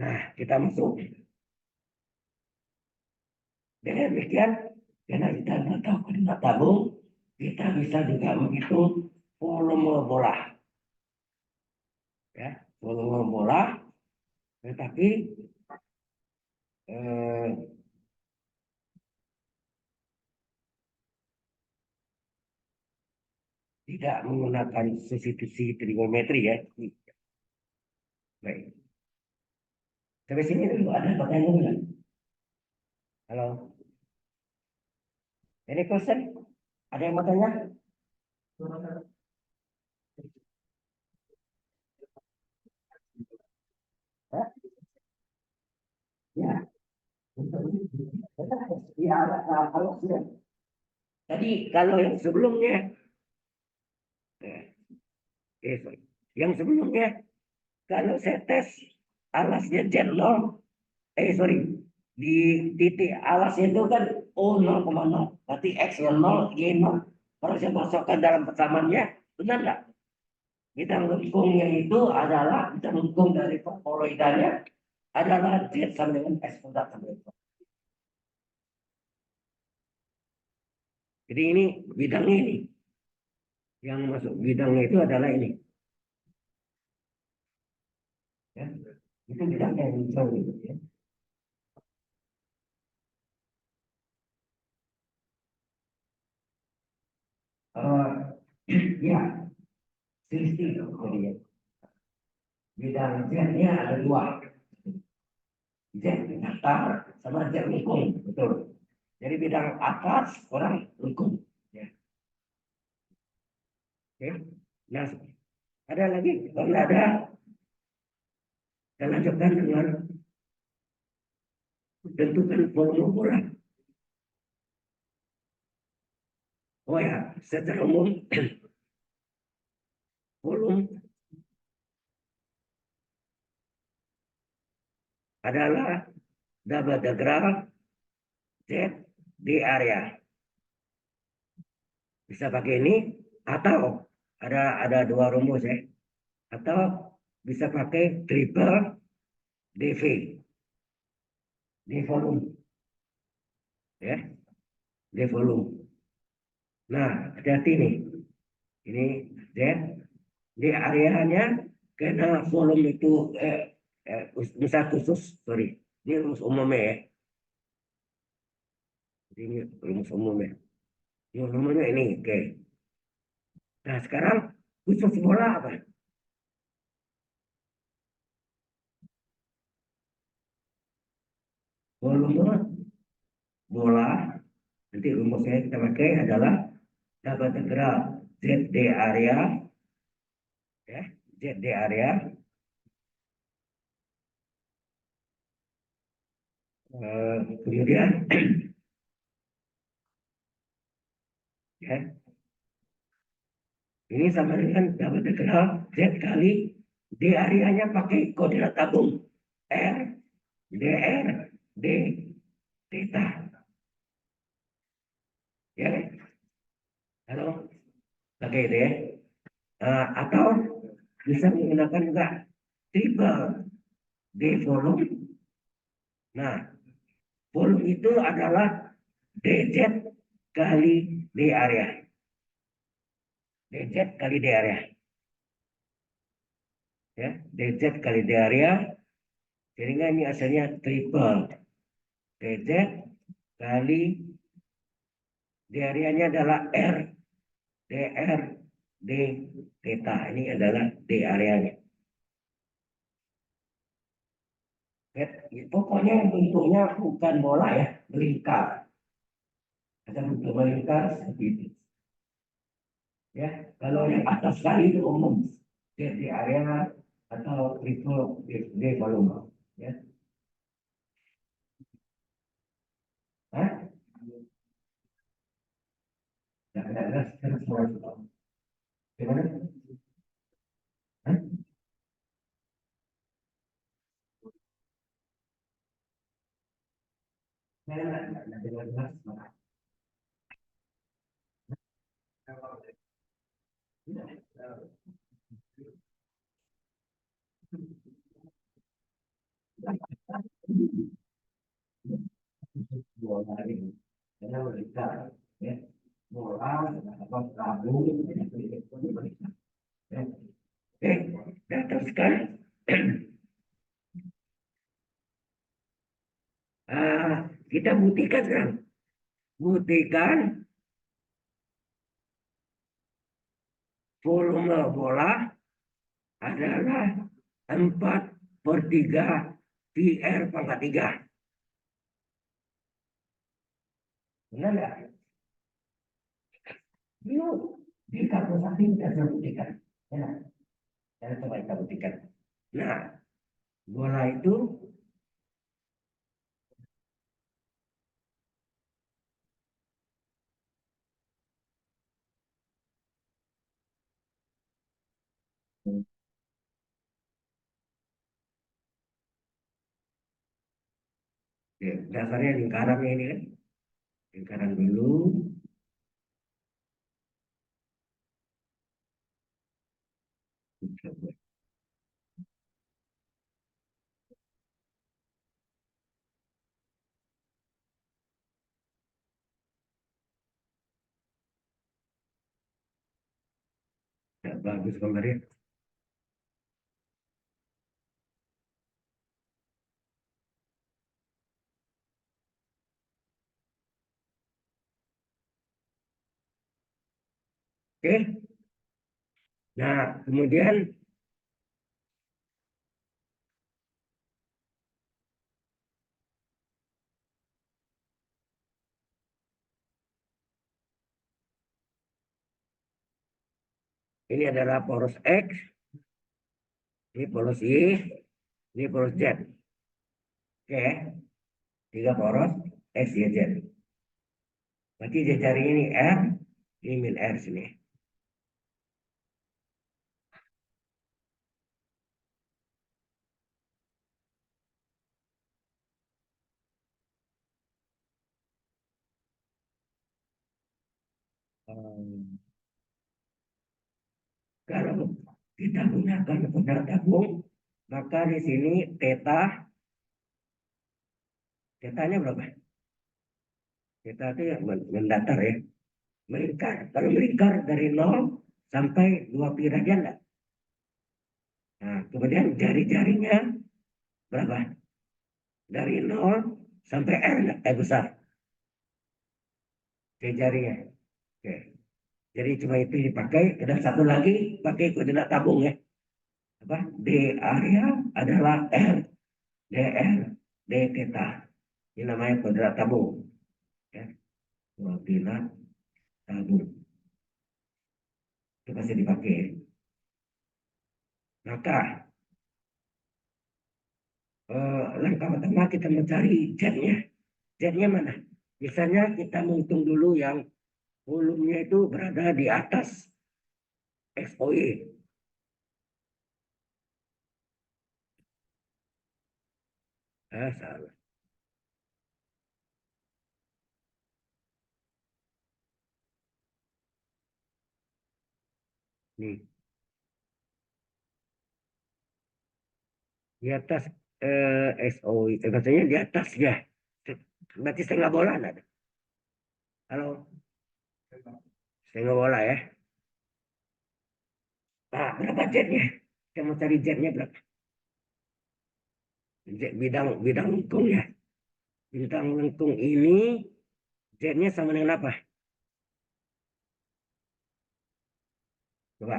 Nah, kita masuk. Dengan demikian, karena kita tahu koordinat tabung, kita bisa juga menghitung volume bola, ya, volume bola. Tetapi eh, tidak menggunakan substitusi trigonometri, ya. Baik. Sampai sini dulu ada pertanyaan. Halo, any question? Ada yang mau tanya? Hah? Ya, ya, kalau tadi kalau yang sebelumnya, sorry. Yang sebelumnya kalau saya tes alasnya Z0, sorry, di titik alasnya itu kan O 0,0, berarti X 0, Y 0. Kalau saya masukkan dalam persamaannya, benar nggak? Bidang lengkungnya itu adalah bidang lengkung dari poloidalnya adalah Z sama dengan S kuadrat sama dengan. Jadi ini bidangnya ini. Yang masuk bidangnya itu adalah ini. Ya. Itu bidangnya yang bisa itu. Ya. Uh, ya, selisih jadi ya. Bidang Z-nya ada dua. Z datar sama Z lengkung, betul. Jadi bidang atas orang lengkung. Ya. Oke. Nah, ada lagi? Kalau ada, kita lanjutkan dengan tentukan volume bola. Oh ya, secara umum volume adalah double integral Z di area. Bisa pakai ini atau ada dua rumus, ya. Atau bisa pakai triple dV di volume, ya, di volume. Nah, hati-hati nih. Ini Z di areanya karena volume itu misal khusus, sorry, ini rumus umumnya, ya. Jadi ini rumus umumnya. Ini umumnya ini, oke. Nah, sekarang khusus bola apa? Volume bola, nanti rumusnya kita pakai adalah dapat integral ZD area, ya, ZD area, kemudian ya, ini sama dengan dapat integral Z kali D areanya pakai koordinat tabung. R, DR, D, theta. Ya, halo, pakai itu ya. Atau bisa menggunakan juga triple D volume. Nah, volume itu adalah dz kali D area. dz kali D area. Ya, dz kali D area. Sehingga ini hasilnya triple dz kali D areanya adalah R, dr, D, theta. Ini adalah D areanya. Ya, pokoknya bentuknya bukan bola ya, melingkar. Ada bentuk melingkar seperti itu. Ya, kalau yang atas kali itu umum, di area atau itu di volume. Ya, Hah? Ada semua. Gimana? Hah? Ada jelas. Bola ini, karena melingkar. Ya, bola atau tabung itu melingkar. Ya. Oke, dan teruskan. Kita buktikan sekarang. Buktikan volume bola adalah 4/3 PR pangkat 3. Benar nggak? Yuk, di kartu samping kita sudah buktikan. Ya, saya coba kita buktikan. Nah, bola itu ya, dasarnya lingkarannya ini kan. Lingkaran dulu. Ya, bagus gambarnya. Oke. Nah, kemudian ini adalah poros X, ini poros Y, ini poros Z. Oke, 3 poros X, Y, Z. Berarti dia cari ini R, ini min R sini. Kalau kita gunakan koordinat tabung, maka di sini theta, thetanya berapa? Theta itu yang mendatar ya, melingkar. Kalau melingkar dari 0 sampai 2 pi radian enggak? Nah, kemudian jari-jarinya berapa? Dari 0 sampai R enggak? Besar. Jari-jarinya. Oke. Jadi cuma itu dipakai. Dan satu lagi pakai koordinat tabung ya. Apa? D area adalah R, DR, D theta. Ini namanya koordinat tabung. Ya. Koordinat tabung. Itu pasti dipakai. Maka langkah pertama kita mencari Z-nya. Z-nya mana? Misalnya kita menghitung dulu yang volumenya itu berada di atas XOY. Salah. Nih, di atas SOI, maksudnya di atas ya. Berarti setengah bola ada. Halo, setengah bola ya. Nah, berapa jetnya? Saya mau cari jetnya berapa? Jet bidang bidang lengkung ya. Bidang lengkung ini jetnya sama dengan apa? Coba.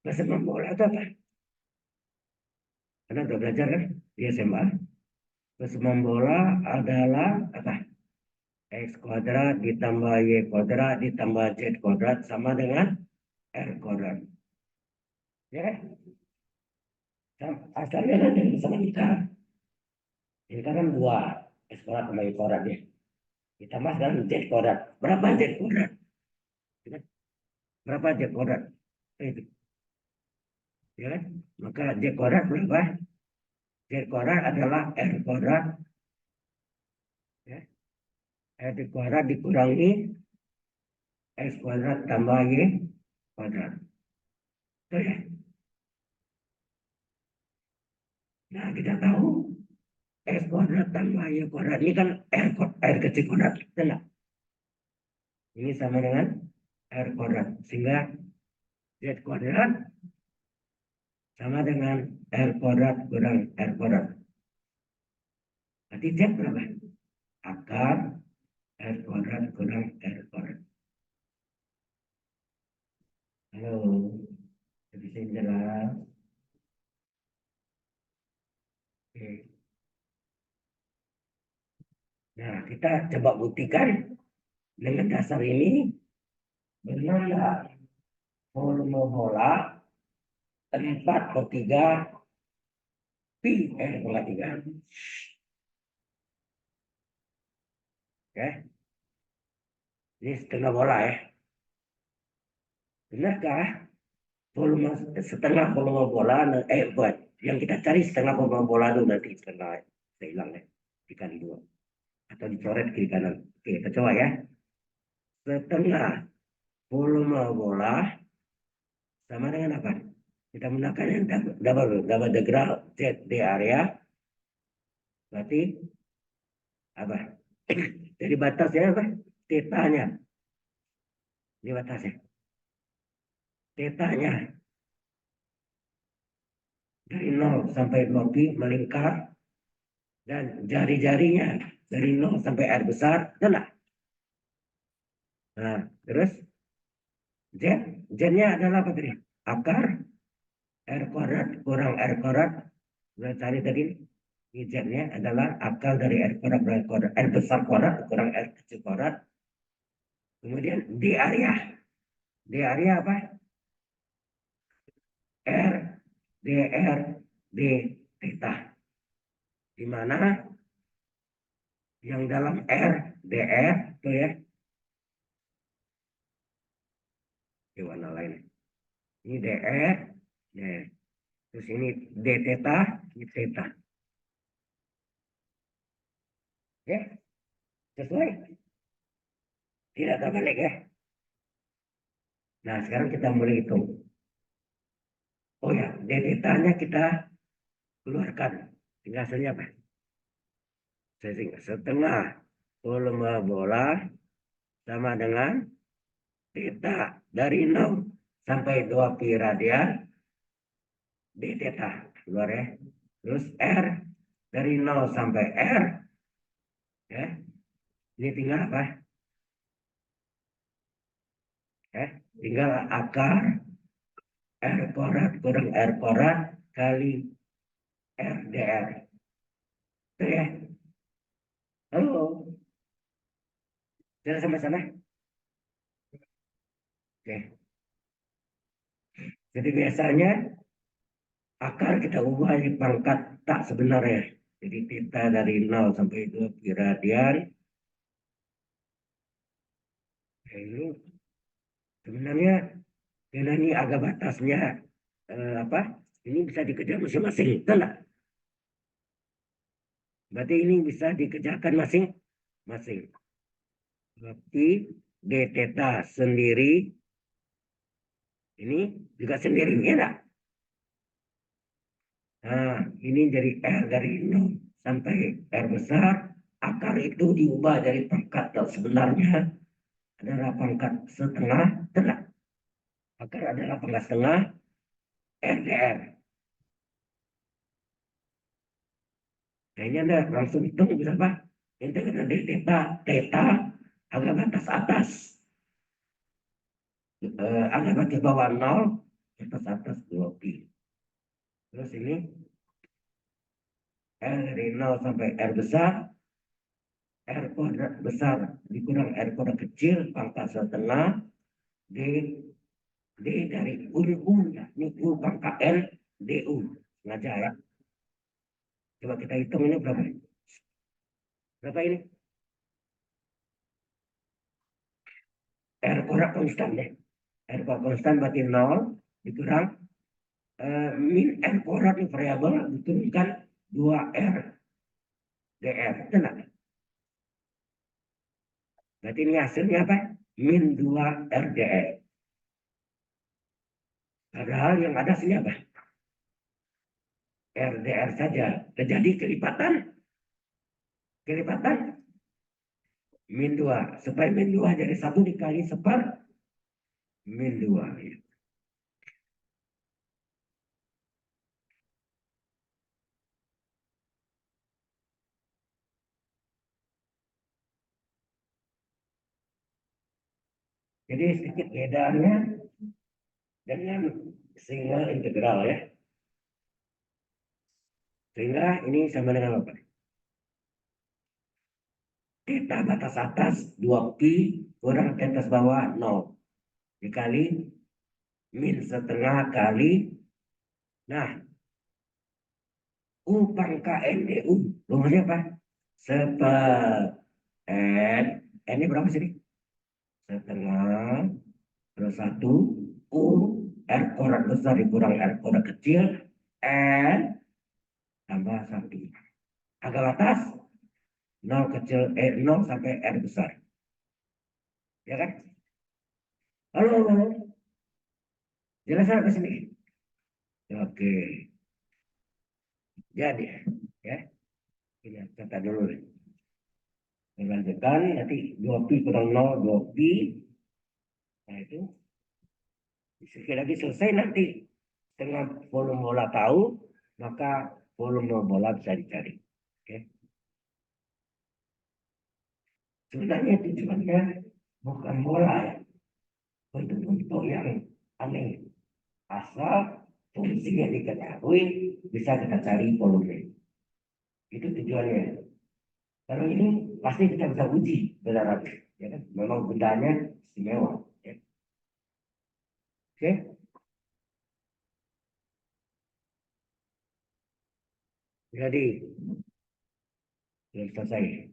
Sepak bola itu apa? Anda udah belajar kan di SMA? Sepak bola adalah apa? X kuadrat ditambah Y kuadrat ditambah Z kuadrat sama dengan R kuadrat. Ya kan? Asalnya kan dari sama kita. Ini kan dua X kuadrat tambah Y kuadrat ya. Ditambah sekarang Z kuadrat. Berapa Z kuadrat? Ya kan? Berapa Z kuadrat? Itu. Ya kan? Maka Z kuadrat berapa? Z kuadrat adalah R kuadrat. Ya. R kuadrat dikurangi X kuadrat tambah Y kuadrat. Itu ya. Nah, kita tahu X kuadrat tambah Y kuadrat. Ini kan R kecil kuadrat. Benar. Ini sama dengan R kuadrat. Sehingga Z kuadrat sama dengan R kuadrat kurang R kuadrat. Berarti Z berapa? Akar R kuadrat kurang R kuadrat. Halo, bisa jelas? Oke. Nah, kita coba buktikan dengan dasar ini benar nggak volume bola 4/3 pi R/3. Ya, ini setengah bola ya. Benarkah volume setengah volume bola buat yang kita cari setengah volume bola itu nanti setengah saya hilang ya dikali dua atau dicoret kiri kanan. Oke, kita coba ya. Setengah volume bola sama dengan apa? Kita menggunakan yang double integral Z D area berarti apa? Jadi batasnya apa? Tetanya. Ini batasnya. Tetanya dari 0 sampai 2 pi melingkar dan jari-jarinya dari 0 sampai R besar, benar. Nah, terus Z, Z-nya adalah apa tadi? Akar R kuadrat kurang R kuadrat. Kita cari tadi, Z-nya adalah akar dari R kuadrat kurang R kuadrat. R besar kuadrat kurang R kecil kuadrat. Kemudian D area. D area apa? R, DR, D, theta. Di mana yang dalam R, DR, itu ya, di warna lain. Ini DR, ya. Terus ini D theta, ini theta. Ya, sesuai. Tidak terbalik ya. Nah, sekarang kita mulai hitung. Oh ya, D theta-nya kita keluarkan. Tinggal hasilnya apa? Setengah volume bola sama dengan theta dari 0 sampai 2 pi radian D theta. Keluar ya. Terus R dari 0 sampai R. Ya. Ini tinggal apa? Tinggal akar R kuadrat kurang R kuadrat kali R dr. Itu ya. Halo. Sudah sama-sama? Oke. Jadi biasanya akar kita ubah di pangkat tak sebenarnya. Jadi kita dari 0 sampai 2 pi radian. Ini sebenarnya ini agak batasnya apa? Ini bisa dikejar masing-masing, betul nggak? Berarti ini bisa dikerjakan masing-masing. Berarti d theta sendiri ini juga sendiri, ya enggak? Nah, ini dari R dari 0 sampai R besar. Akar itu diubah dari pangkat yang sebenarnya adalah pangkat setengah. Tenang. Akar adalah pangkat setengah R DR. Nah, ini Anda langsung hitung bisa apa? Integral dari theta. Theta agak batas atas. Agak batas bawah 0. Batas atas 2pi. Terus ini R dari 0 sampai R besar. R kuadrat besar dikurang R kuadrat kecil pangkat setengah D D dari U ya. Ini U pangkat N DU. Sengaja ya. Coba kita hitung ini berapa? Berapa ini? R kuadrat konstan ya. R kuadrat konstan berarti 0 dikurang min R kuadrat ini variabel diturunkan 2R DR. Tenang. Berarti ini hasilnya apa? Min 2 RDR. Padahal yang ada sini apa? RDR saja. Terjadi kelipatan. Kelipatan min 2. Supaya min 2 jadi 1 dikali separ min 2. Ya. Jadi sedikit bedanya dengan single integral ya. Sehingga ini sama dengan apa? Theta batas atas 2pi kurang theta bawah 0. Dikali min setengah kali. Nah, U pangkat NDU. Rumusnya apa? Seper N. N ini berapa sih? Setengah plus 1. U. R kuadrat besar dikurang R kuadrat kecil. N tambah 1. Agak batas 0 kecil 0 sampai R besar. Ya kan? Halo, halo. Jelas sampai sini? Oke. Jadi ya, ini kata dulu nih. Lanjutkan nanti 2pi kurang 0 2pi. Nah itu sekali lagi selesai nanti dengan volume bola tahu, maka volume bola bisa dicari. Oke. Sebenarnya tujuannya bukan bola ya, bentuk-bentuk yang aneh. Asal fungsinya diketahui, bisa kita cari volume. Itu tujuannya. Kalau ini pasti kita bisa uji benar ya kan? Memang bendanya istimewa. Ya. Oke, jadi sudah selesai.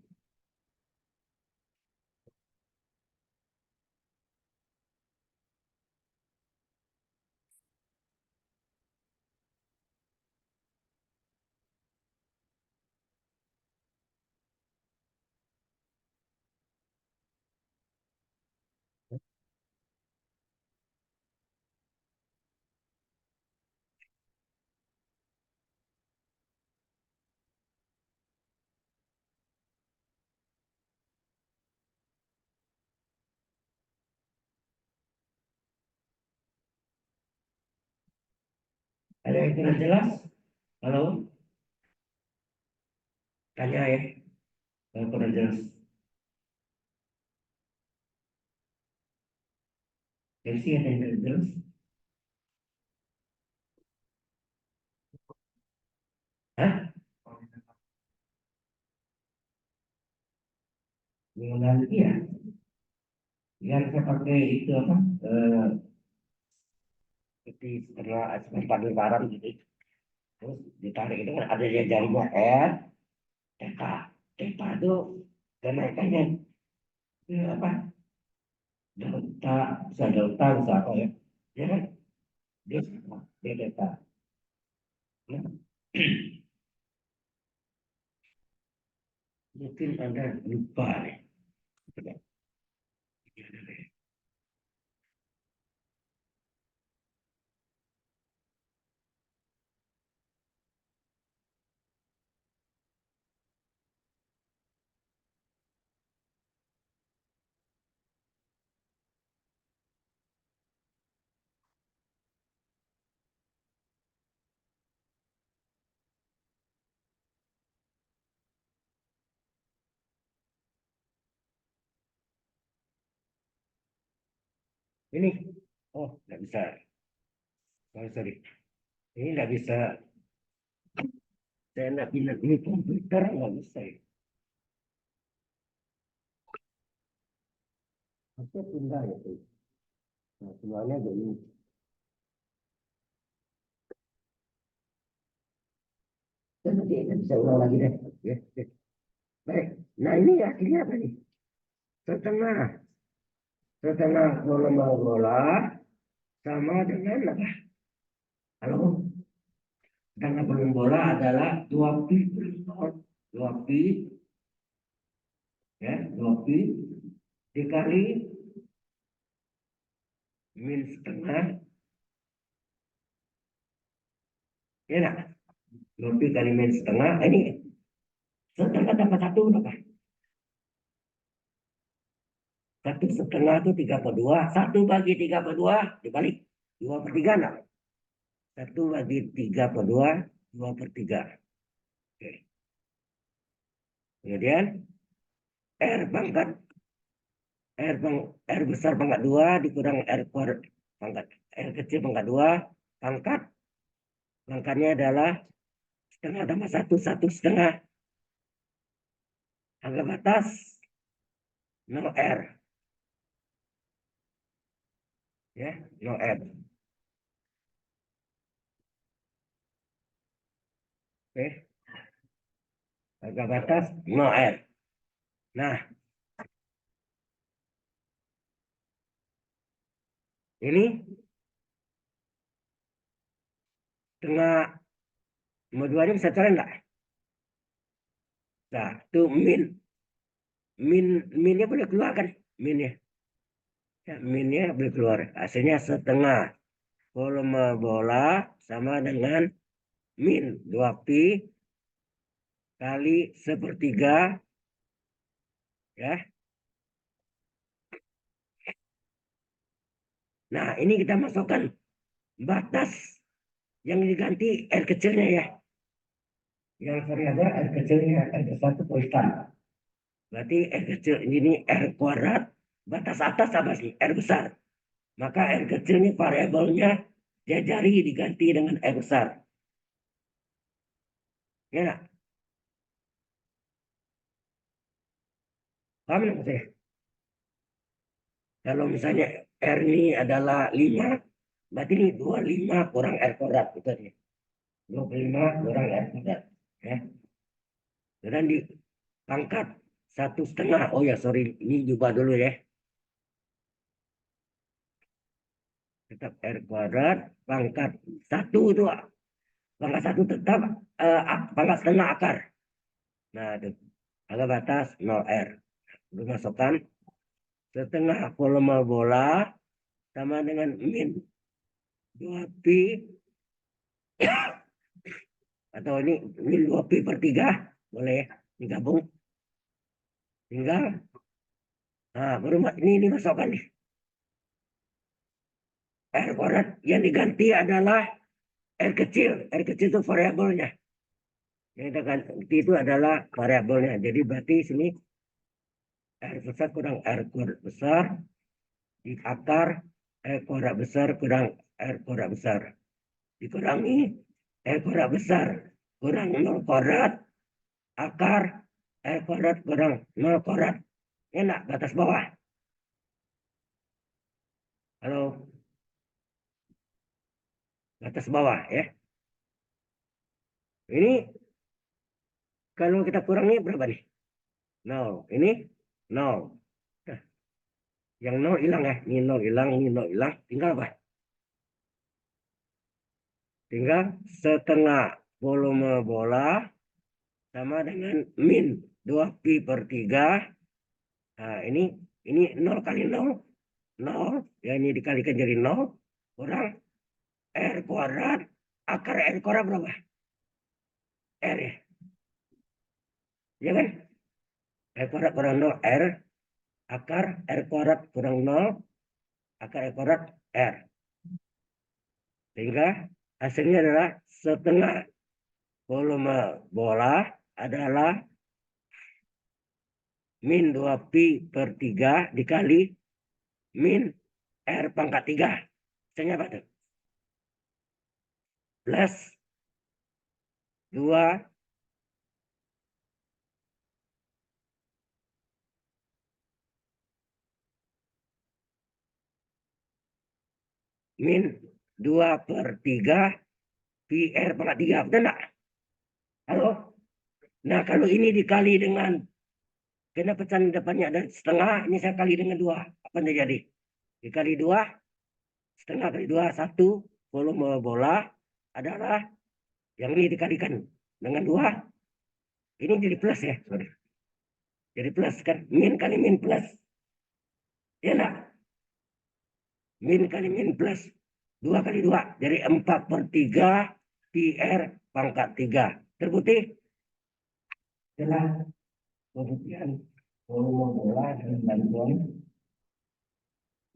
Ada yang kurang jelas? Halo, tanya ya. Kalau kurang jelas. Jadi sih ada yang kurang jelas. Hah? Yang iya. Yang saya pakai itu apa? Seperti setelah sempat lebaran gitu. Terus ditarik itu kan ada yang jarinya R, TK. TK itu kenaikannya apa? Delta, bisa delta, bisa apa ya? Ya kan? Dia, dia delta. Mungkin Anda lupa nih. Ini, oh nggak bisa. Sorry. Ini nggak bisa. Saya nggak pindah ini komputer nggak bisa. Ya. Aku pindah ya. Nah, semuanya jadi. Dan nanti nggak bisa ulang lagi deh. Ya, ya. Baik. Nah ini artinya apa nih? Setengah. Setengah volume bola sama dengan apa? Halo? Setengah volume bola adalah 2 pi per ton. 2 pi, ya, 2 pi dikali min setengah, ya nak? 2 pi kali min setengah, ini setengah tambah satu berapa? 1/2 itu 3/2. 1/3/2 dibalik 2/3 nak? 1/3/2 2/3. Oke. Kemudian R pangkat R besar pangkat 2 dikurang R kuadrat pangkat R kecil pangkat 2 pangkat pangkatnya adalah setengah tambah satu, 1/2. Angka batas 0R, ya, 0R. Oke, angka batas 0R. Nah, ini tengah nomor 2 ini bisa cari enggak? Nah, itu minnya boleh keluar kan? Minnya. Ya, minnya boleh keluar. Hasilnya setengah volume bola sama dengan min 2 pi kali 1/3, ya. Nah, ini kita masukkan batas yang diganti R kecilnya ya. Yang variabel R kecilnya R besar itu konstan. Berarti R kecil ini R kuadrat, batas atas apa sih? R besar. Maka R kecil ini variabelnya jari diganti dengan R besar. Ya nak? Paham nggak saya? Kalau misalnya R ini adalah 5, berarti ini 25 kurang R kuadrat. Itu dia. 25 kurang R kuadrat. Ya. Dan dipangkat 1/2. Oh ya, sorry. Ini juga dulu ya. Tetap R kuadrat pangkat 1 itu pangkat 1 tetap pangkat setengah akar. Nah, itu agak batas 0R. Dimasukkan setengah volume bola sama dengan min 2 pi atau ini min 2 pi/3 boleh ya, digabung tinggal nah baru ini masukkan nih R kuadrat yang diganti adalah R kecil itu variabelnya yang kita ganti itu adalah variabelnya jadi berarti sini R besar kurang R kuadrat besar di akar R kuadrat besar kurang R kuadrat besar dikurangi R kuadrat besar kurang 0 kuadrat akar R kuadrat kurang 0 kuadrat. Enak batas bawah. Halo, batas bawah ya. Ini kalau kita kurangi berapa nih? 0. Ini 0. Nah, yang 0 hilang ya. Ini 0 hilang, ini 0 hilang. Tinggal apa? Tinggal setengah volume bola sama dengan min 2pi/3. Nah, ini 0 kali 0, 0, ya ini dikalikan jadi 0, kurang R kuadrat, akar R kuadrat berapa? R ya, ya kan? R kuadrat kurang 0, R, akar R kuadrat kurang 0, akar R kuadrat R. Sehingga hasilnya adalah setengah volume bola adalah min 2pi/3 dikali min R pangkat 3. Hasilnya apa tuh? Plus 2 min 2/3 pi R pangkat 3. Betul enggak? Halo? Nah, kalau ini dikali dengan, karena pecahan depannya ada setengah, ini saya kali dengan 2. Apa yang terjadi? Dikali 2, setengah kali 2, 1. Volume bola adalah yang ini dikalikan dengan 2. Ini jadi plus ya. Sorry. Jadi plus kan. Min kali min plus. Ya enggak? Min kali min plus. 2 kali 2. Jadi 4/3 pi R pangkat 3. Terbukti? Setelah pembuktian volume bola dengan bantuan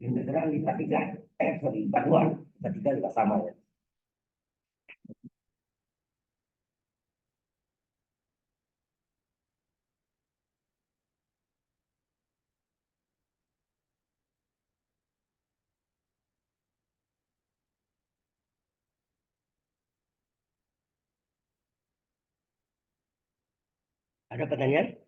integral lipat 3. Sorry, lipat 2. Lipat 3 juga sama ya. Ada pertanyaan?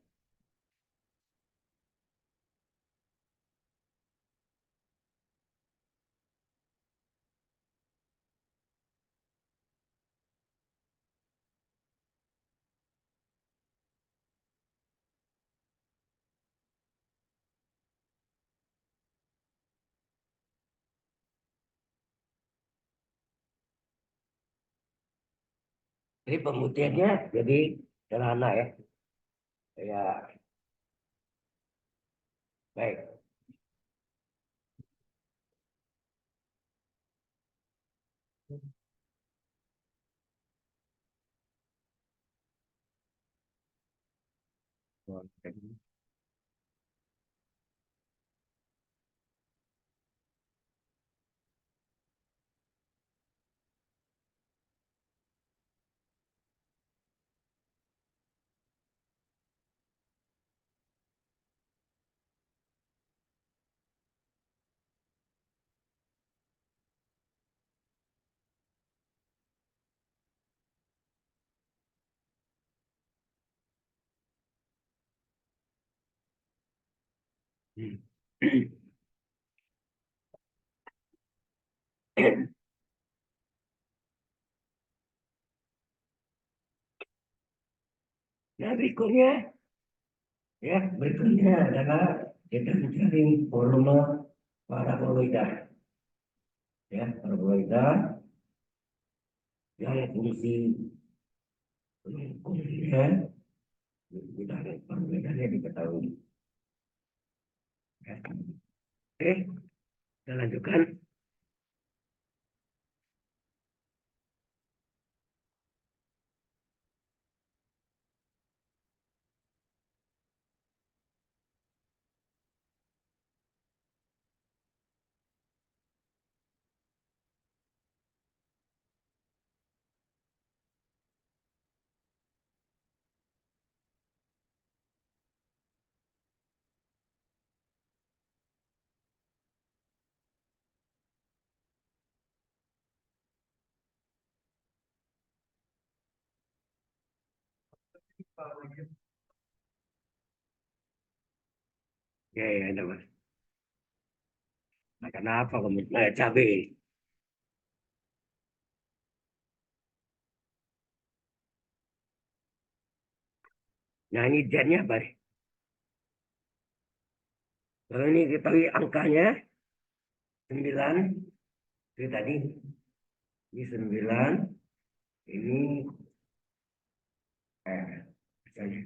Jadi pembuktiannya jadi sederhana ya. Ya, baik. Nah, berikutnya adalah kita mencari volume paraboloida. Ya, paraboloida yang fungsi lingkungnya perbedaannya diketahui. Ya. Oke, kita lanjutkan. Ya, ada mas. Nah, kenapa kamu cabai? Nah, ini Z-nya apa? Kalau ini ketahui angkanya 9, itu tadi. Ini 9, ini Misalnya.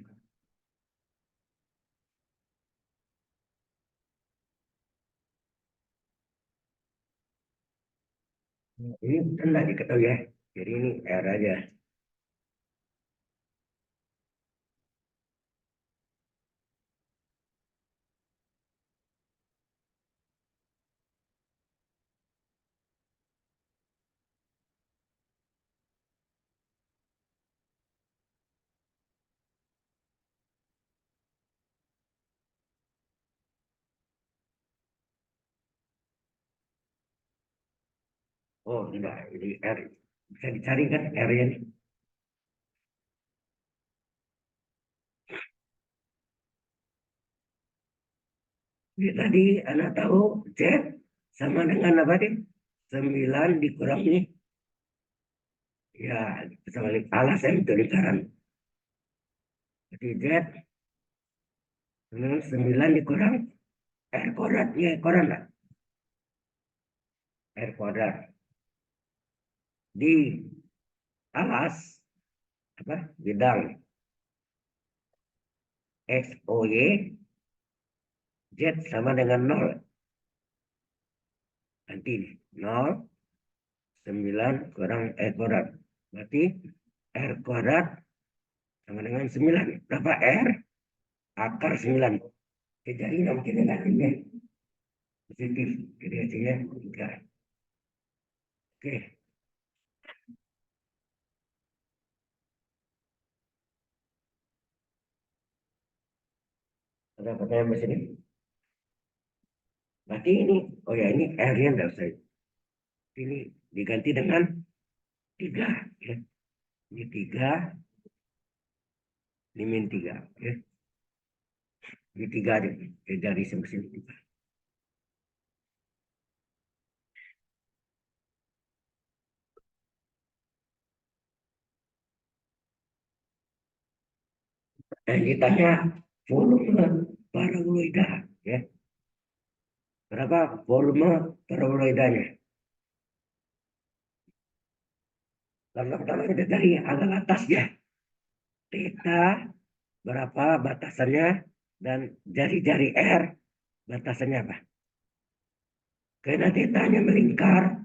Ini kan nggak diketahui ya. Jadi ini R aja. Oh, enggak. Ini R. Bisa dicari kan R ini. Ini tadi anak tahu Z sama dengan apa nih? 9 dikurangi. Ya, sama alasan itu lingkaran. Jadi Z 9 dikurang R kuadrat. Ya, kuadrat lah. R kuadrat. Di alas, apa? Bidang X, O, Y, Z sama dengan 0. Nanti 0, 9 kurang R kuadrat. Berarti R kuadrat sama dengan 9. Berapa R? Akar 9. Jadi nggak mungkin negatifnya. Positif. Jadi hasilnya 3. Oke. Ada pertanyaan di sini? Berarti ini, oh ya ini R-nya nggak usah. Ini diganti dengan 3. Ya. Ini 3, ini min 3. Ya. Ini 3 aja. Dari sampai sini. Dan ditanya volume paraboloida. Ya. Berapa volume paraboloidanya? Karena pertama kita cari angka atasnya. Theta berapa batasannya dan jari-jari R batasannya apa? Karena tetanya melingkar,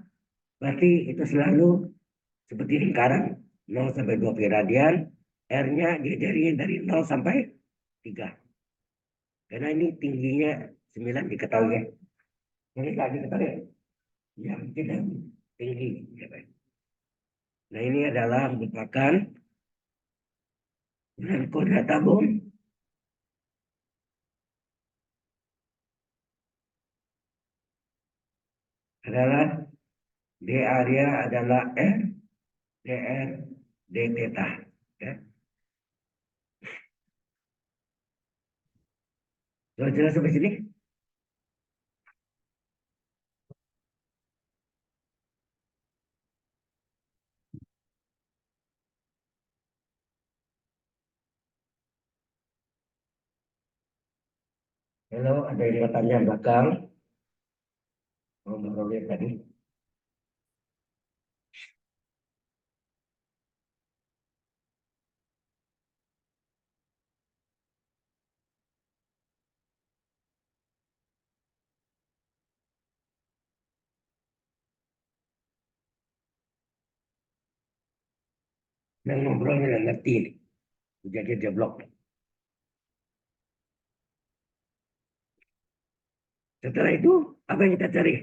berarti itu selalu seperti lingkaran 0 sampai 2 pi radian, R-nya dia jarinya dari 0 sampai 3. Karena ini tingginya 9 diketahui ya. Ini lagi diketahui yang tidak tinggi. Ya, baik. Nah ini adalah merupakan bulan kodrat tabung adalah D area adalah R, DR, D theta. Ya. Sudah jelas sampai sini? Halo, ada yang bertanya belakang? Ngobrolnya tadi. Yang ngobrolnya nggak ngerti nih. Jadi jeblok. Setelah itu, apa yang kita cari?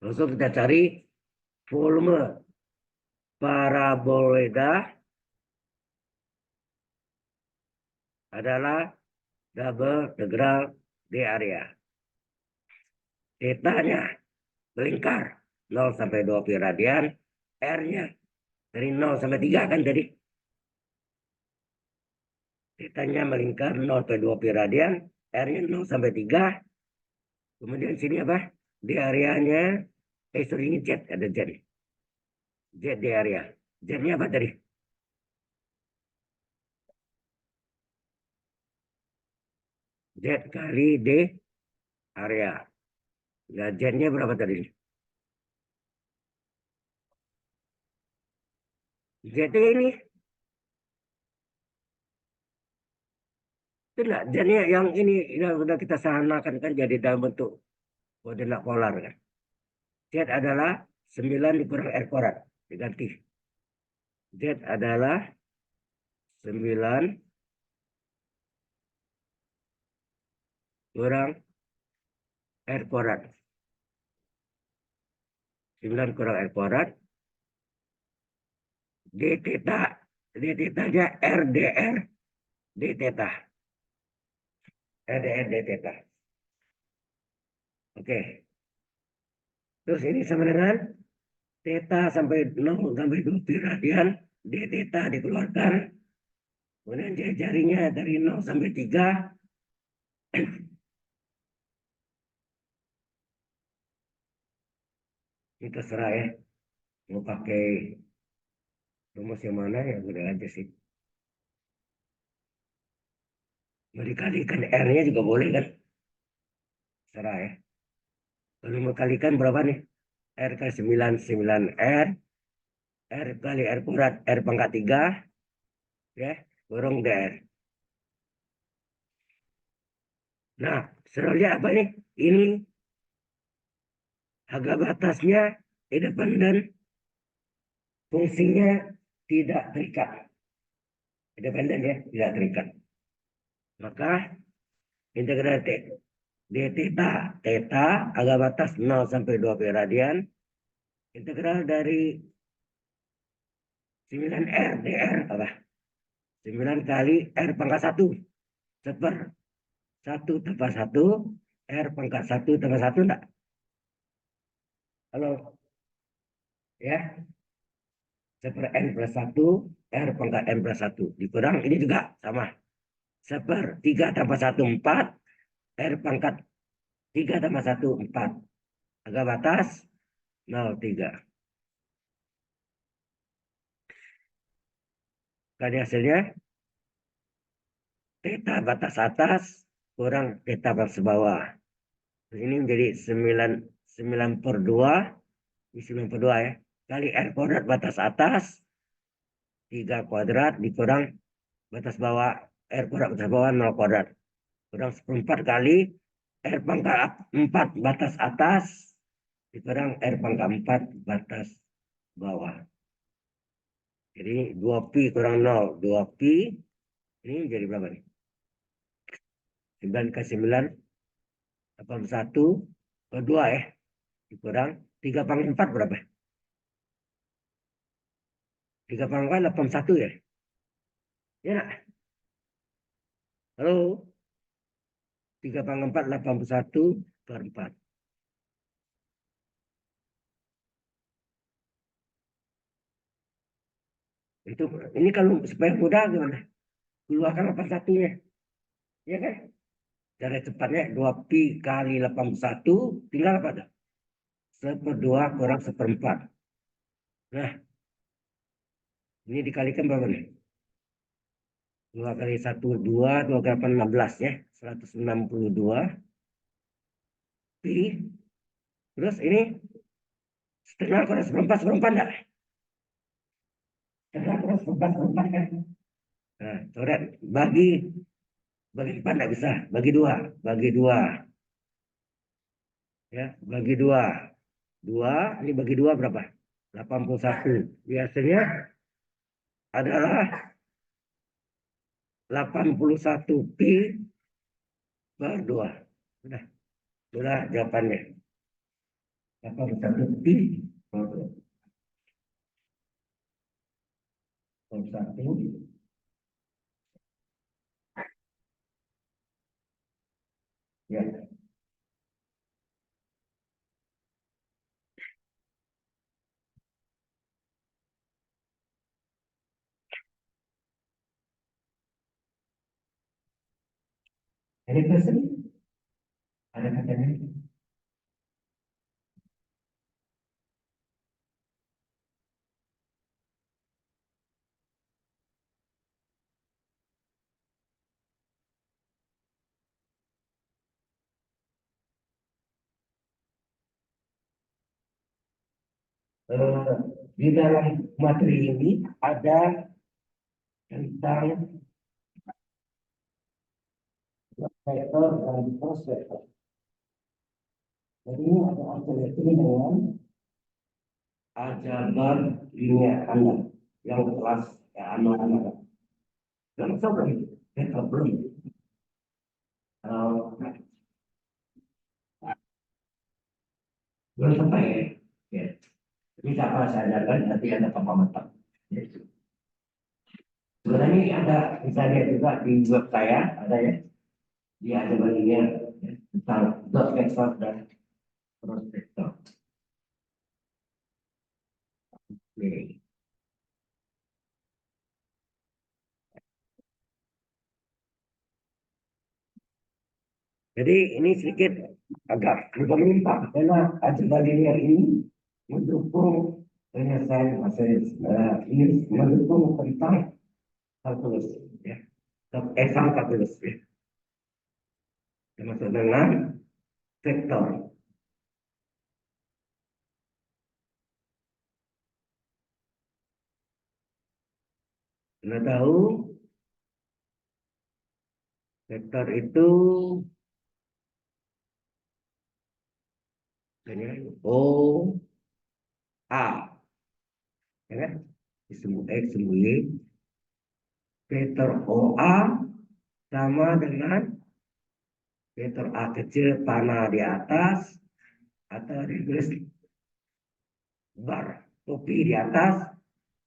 Langsung kita cari volume paraboloida adalah double integral D area. Theta-nya melingkar 0 sampai 2 pi radian, R-nya dari 0 sampai 3 kan tadi. Theta-nya melingkar 0 sampai 2 pi radian, R-nya 0 sampai 3. Kemudian sini apa? D area-nya, sorry ini Z, ada Z. Z D area. Z-nya apa tadi? Z kali D area. Nah, Z-nya berapa tadi? Z ini Tidak, jadi yang ini yang sudah kita samakan kan jadi dalam bentuk koordinat polar kan. Z adalah 9 dikurang R kuadrat. Diganti. Z adalah 9 kurang R kuadrat. 9 kurang R kuadrat. D theta. D theta-nya R dr D theta. R dr D theta. Oke. Terus ini sama dengan theta sampai 0 sampai 2 pi radian. D theta dikeluarkan. Kemudian jarinya dari 0 sampai 3. Ini terserah ya. Mau pakai rumus yang mana ya udah aja sih. Mau dikalikan R-nya juga boleh kan. Terserah ya. Kalau mau kalikan berapa nih? R kali 9, 9 R. R kali R kuadrat, R pangkat 3. Ya, kurang DR. Nah, sebenarnya apa nih? Ini harga batasnya independen, fungsinya tidak terikat. Independen ya, tidak terikat. Maka integral d theta, theta harga batas 0 sampai 2 pi radian. Integral dari 9 R dr apa? 9 kali R pangkat 1 seper 1 tambah 1 R pangkat 1 tambah 1 enggak? Halo, ya. Seper N plus 1 R pangkat N plus 1 dikurang ini juga sama. Seper 3 tambah 1 4 R pangkat 3 tambah 1 4. Agak batas 0,3. Tadi hasilnya theta batas atas kurang theta batas bawah. Ini menjadi 9, 9 per 2. Ini 9 per 2 ya. Kali R kuadrat batas atas 3 kuadrat dikurang batas bawah R kuadrat batas bawah 0 kuadrat. Kurang 1/4 kali R pangkat 4 batas atas dikurang R pangkat 4 batas bawah. Jadi 2 pi kurang 0. 2 pi ini jadi berapa nih? 9 ke 9 81 ke 2 ya. Dikurang 3 pangkat 4 berapa? 3 pangkat 4 81 ya. Ya. Halo. 3 pangkat 4 81 per 4. Itu ini kalau supaya mudah gimana? Keluarkan 81-nya. Ya kan? Cara cepatnya 2 pi kali 81 tinggal apa tuh? 1/2 kurang 1/4. Nah, ini dikalikan berapa nih? 2 kali 1, 2, 2 kali 8, 16 ya. 162 pi. Terus ini setengah kurang 1/4, 1/4 enggak? Setengah kurang 1/4, 1/4 kan? Nah, coret bagi 4 enggak bisa. Bagi 2. Bagi 2. Ya, bagi 2. 2, ini bagi 2 berapa? 81. Biasanya adalah 81 pi per 2. Sudah jawabannya. 81 pi per 2. 81. Ya. Any question? Ada katanya? Eh, di dalam materi ini ada tentang vektor dan cross vektor. Jadi ini ada alternatif dengan aljabar linear anda yang kelas ya, anak-anak. Dan belum, kita belum. Uh, belum sampai ya. Bisa apa saya ajarkan nanti ada pemahaman. Sebenarnya ini ada misalnya juga di web saya ada ya. Dia ada bagian tentang dot vector dan cross vector. Oke. Jadi ini sedikit agak menyimpang karena aljabar linear ini mendukung penyelesaian masalah ini mendukung tentang kalkulus ya. Sama kalkulus ya. Termasuk dengan vektor. Anda tahu vektor itu O A ya kan? Disebut X disebut Y. Vektor O A sama dengan vektor A kecil panah di atas atau ditulis bar topi di atas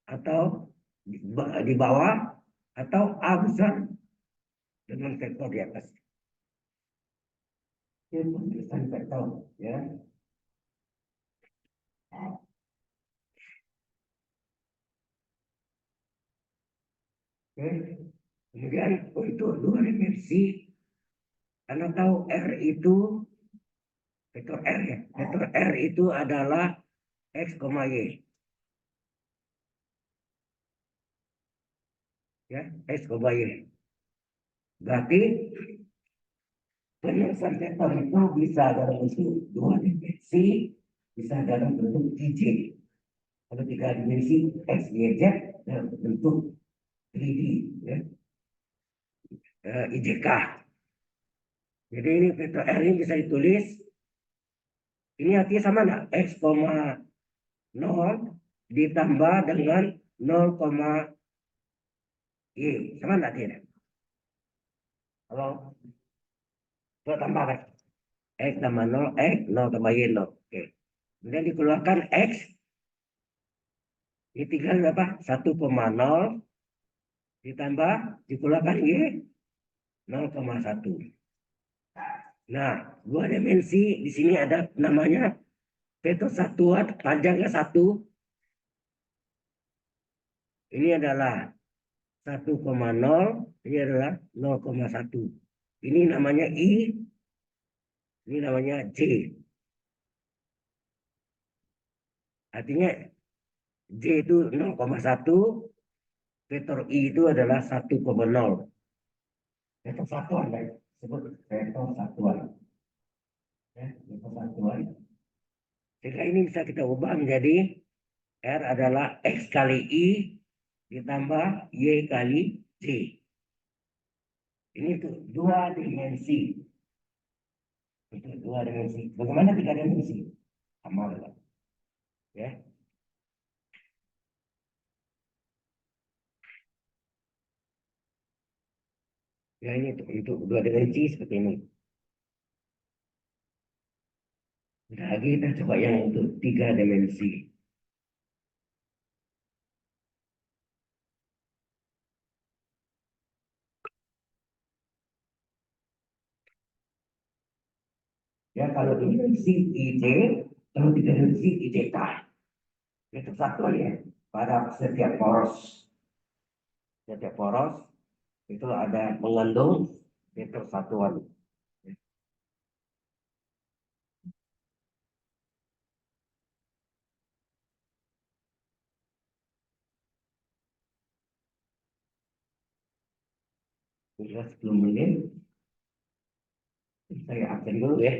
atau di bawah atau A besar dengan vektor di atas. Itu tulisan vektor ya. Oke. Kemudian untuk dua dimensi, Anda tahu R itu vektor R ya. Vektor R itu adalah X, Y. Ya, X, Y. Berarti penyelesaian vektor itu bisa dalam bentuk dua dimensi, bisa dalam bentuk DJ. Kalau tiga dimensi X, Y, Z dalam bentuk 3D, ya. IJK. Jadi ini vektor R ini bisa ditulis. Ini artinya sama enggak? X, 0 ditambah dengan 0, Y. Sama enggak tidak? Kalau kita tambahkan X tambah 0, X, 0 tambah Y, 0. Oke. Kemudian dikeluarkan X, ini tinggal berapa? 1,0 ditambah dikeluarkan Y 0,1. Nah, dua dimensi di sini ada namanya vektor satuan panjangnya 1. Ini adalah 1,0, ini adalah 0,1. Ini namanya I, ini namanya J. Artinya J itu 0,1, vektor I itu adalah 1,0. Vektor satuan, baik. Sebut vektor satuan. Ya, vektor satuan. Jika ini bisa kita ubah menjadi R adalah X kali I ditambah Y kali J. Ini untuk dua dimensi. Itu dua dimensi. Bagaimana tiga dimensi? Sama lah. Ya. Ya ini untuk dua dimensi seperti ini. Nah, lagi kita coba yang untuk tiga dimensi. Ya kalau dimensi IJ, kalau tiga dimensi IJK. Itu satu ya. Pada setiap poros. Setiap poros itu ada mengandung vektor satuan. Sudah 10 menit. Saya absen dulu ya.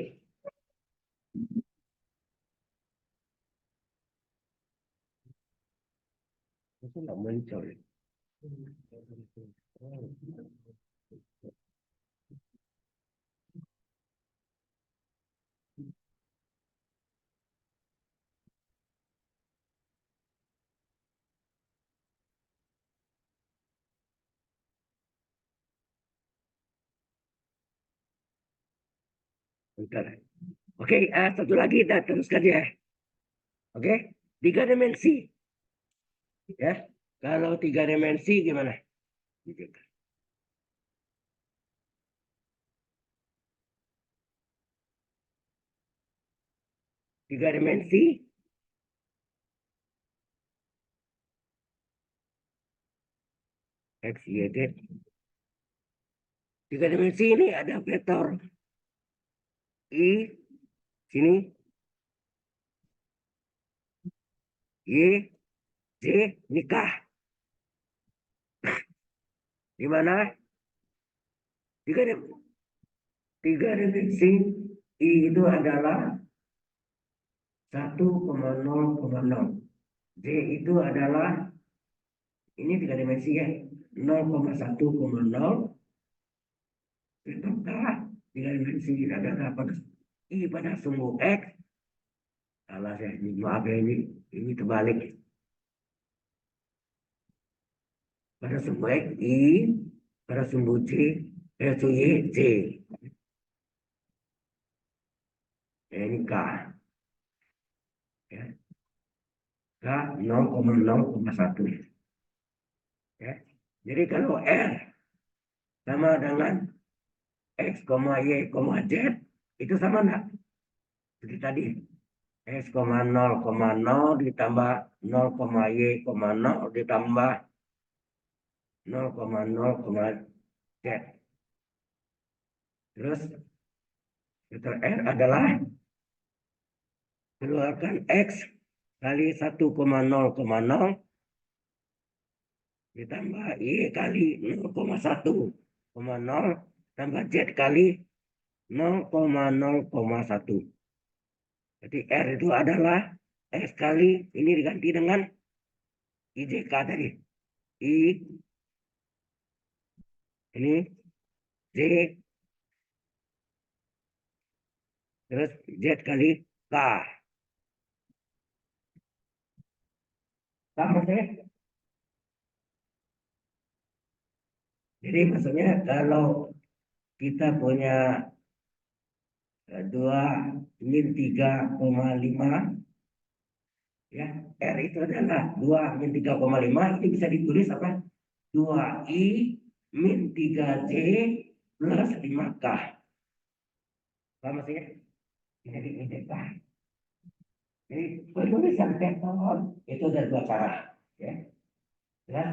Itu nggak muncul. Bentar. Oke, satu lagi kita teruskan ya. Oke, tiga dimensi ya. Kalau tiga dimensi gimana? Tiga dimensi, x, y, z. Tiga dimensi ini ada vektor i sini, y, z, nikah. Di mana tiga, tiga dimensi i itu adalah 1,0,0. Z itu adalah, ini tiga dimensi ya, 0,1,0. Vektor K tiga dimensi ada pada i pada sumbu x. Salah saya, maaf ya, ini terbalik. Pada sumbu x i, pada sumbu c, y, z. Ya, ini k. Ya. K 0,0,1. Ya. Jadi kalau R sama dengan X, Y, Z, itu sama enggak? Seperti tadi. X, 0,0 ditambah 0, Y, 0 ditambah 0,0, Z. Terus vektor R adalah keluarkan X kali 1,0,0 ditambah Y kali 0,1,0 tambah Z kali 0,0,1. Jadi R itu adalah X kali, ini diganti dengan IJK tadi. I, ini Z, terus Z kali K. Sama ya? Jadi maksudnya kalau kita punya 2 min 3,5, ya, R itu adalah 2 min 3,5, ini bisa ditulis apa? 2i min 3j plus 5k. Paham maksudnya? Jadi ini K. Jadi penulisan vektor itu ada dua cara. Ya. Ya.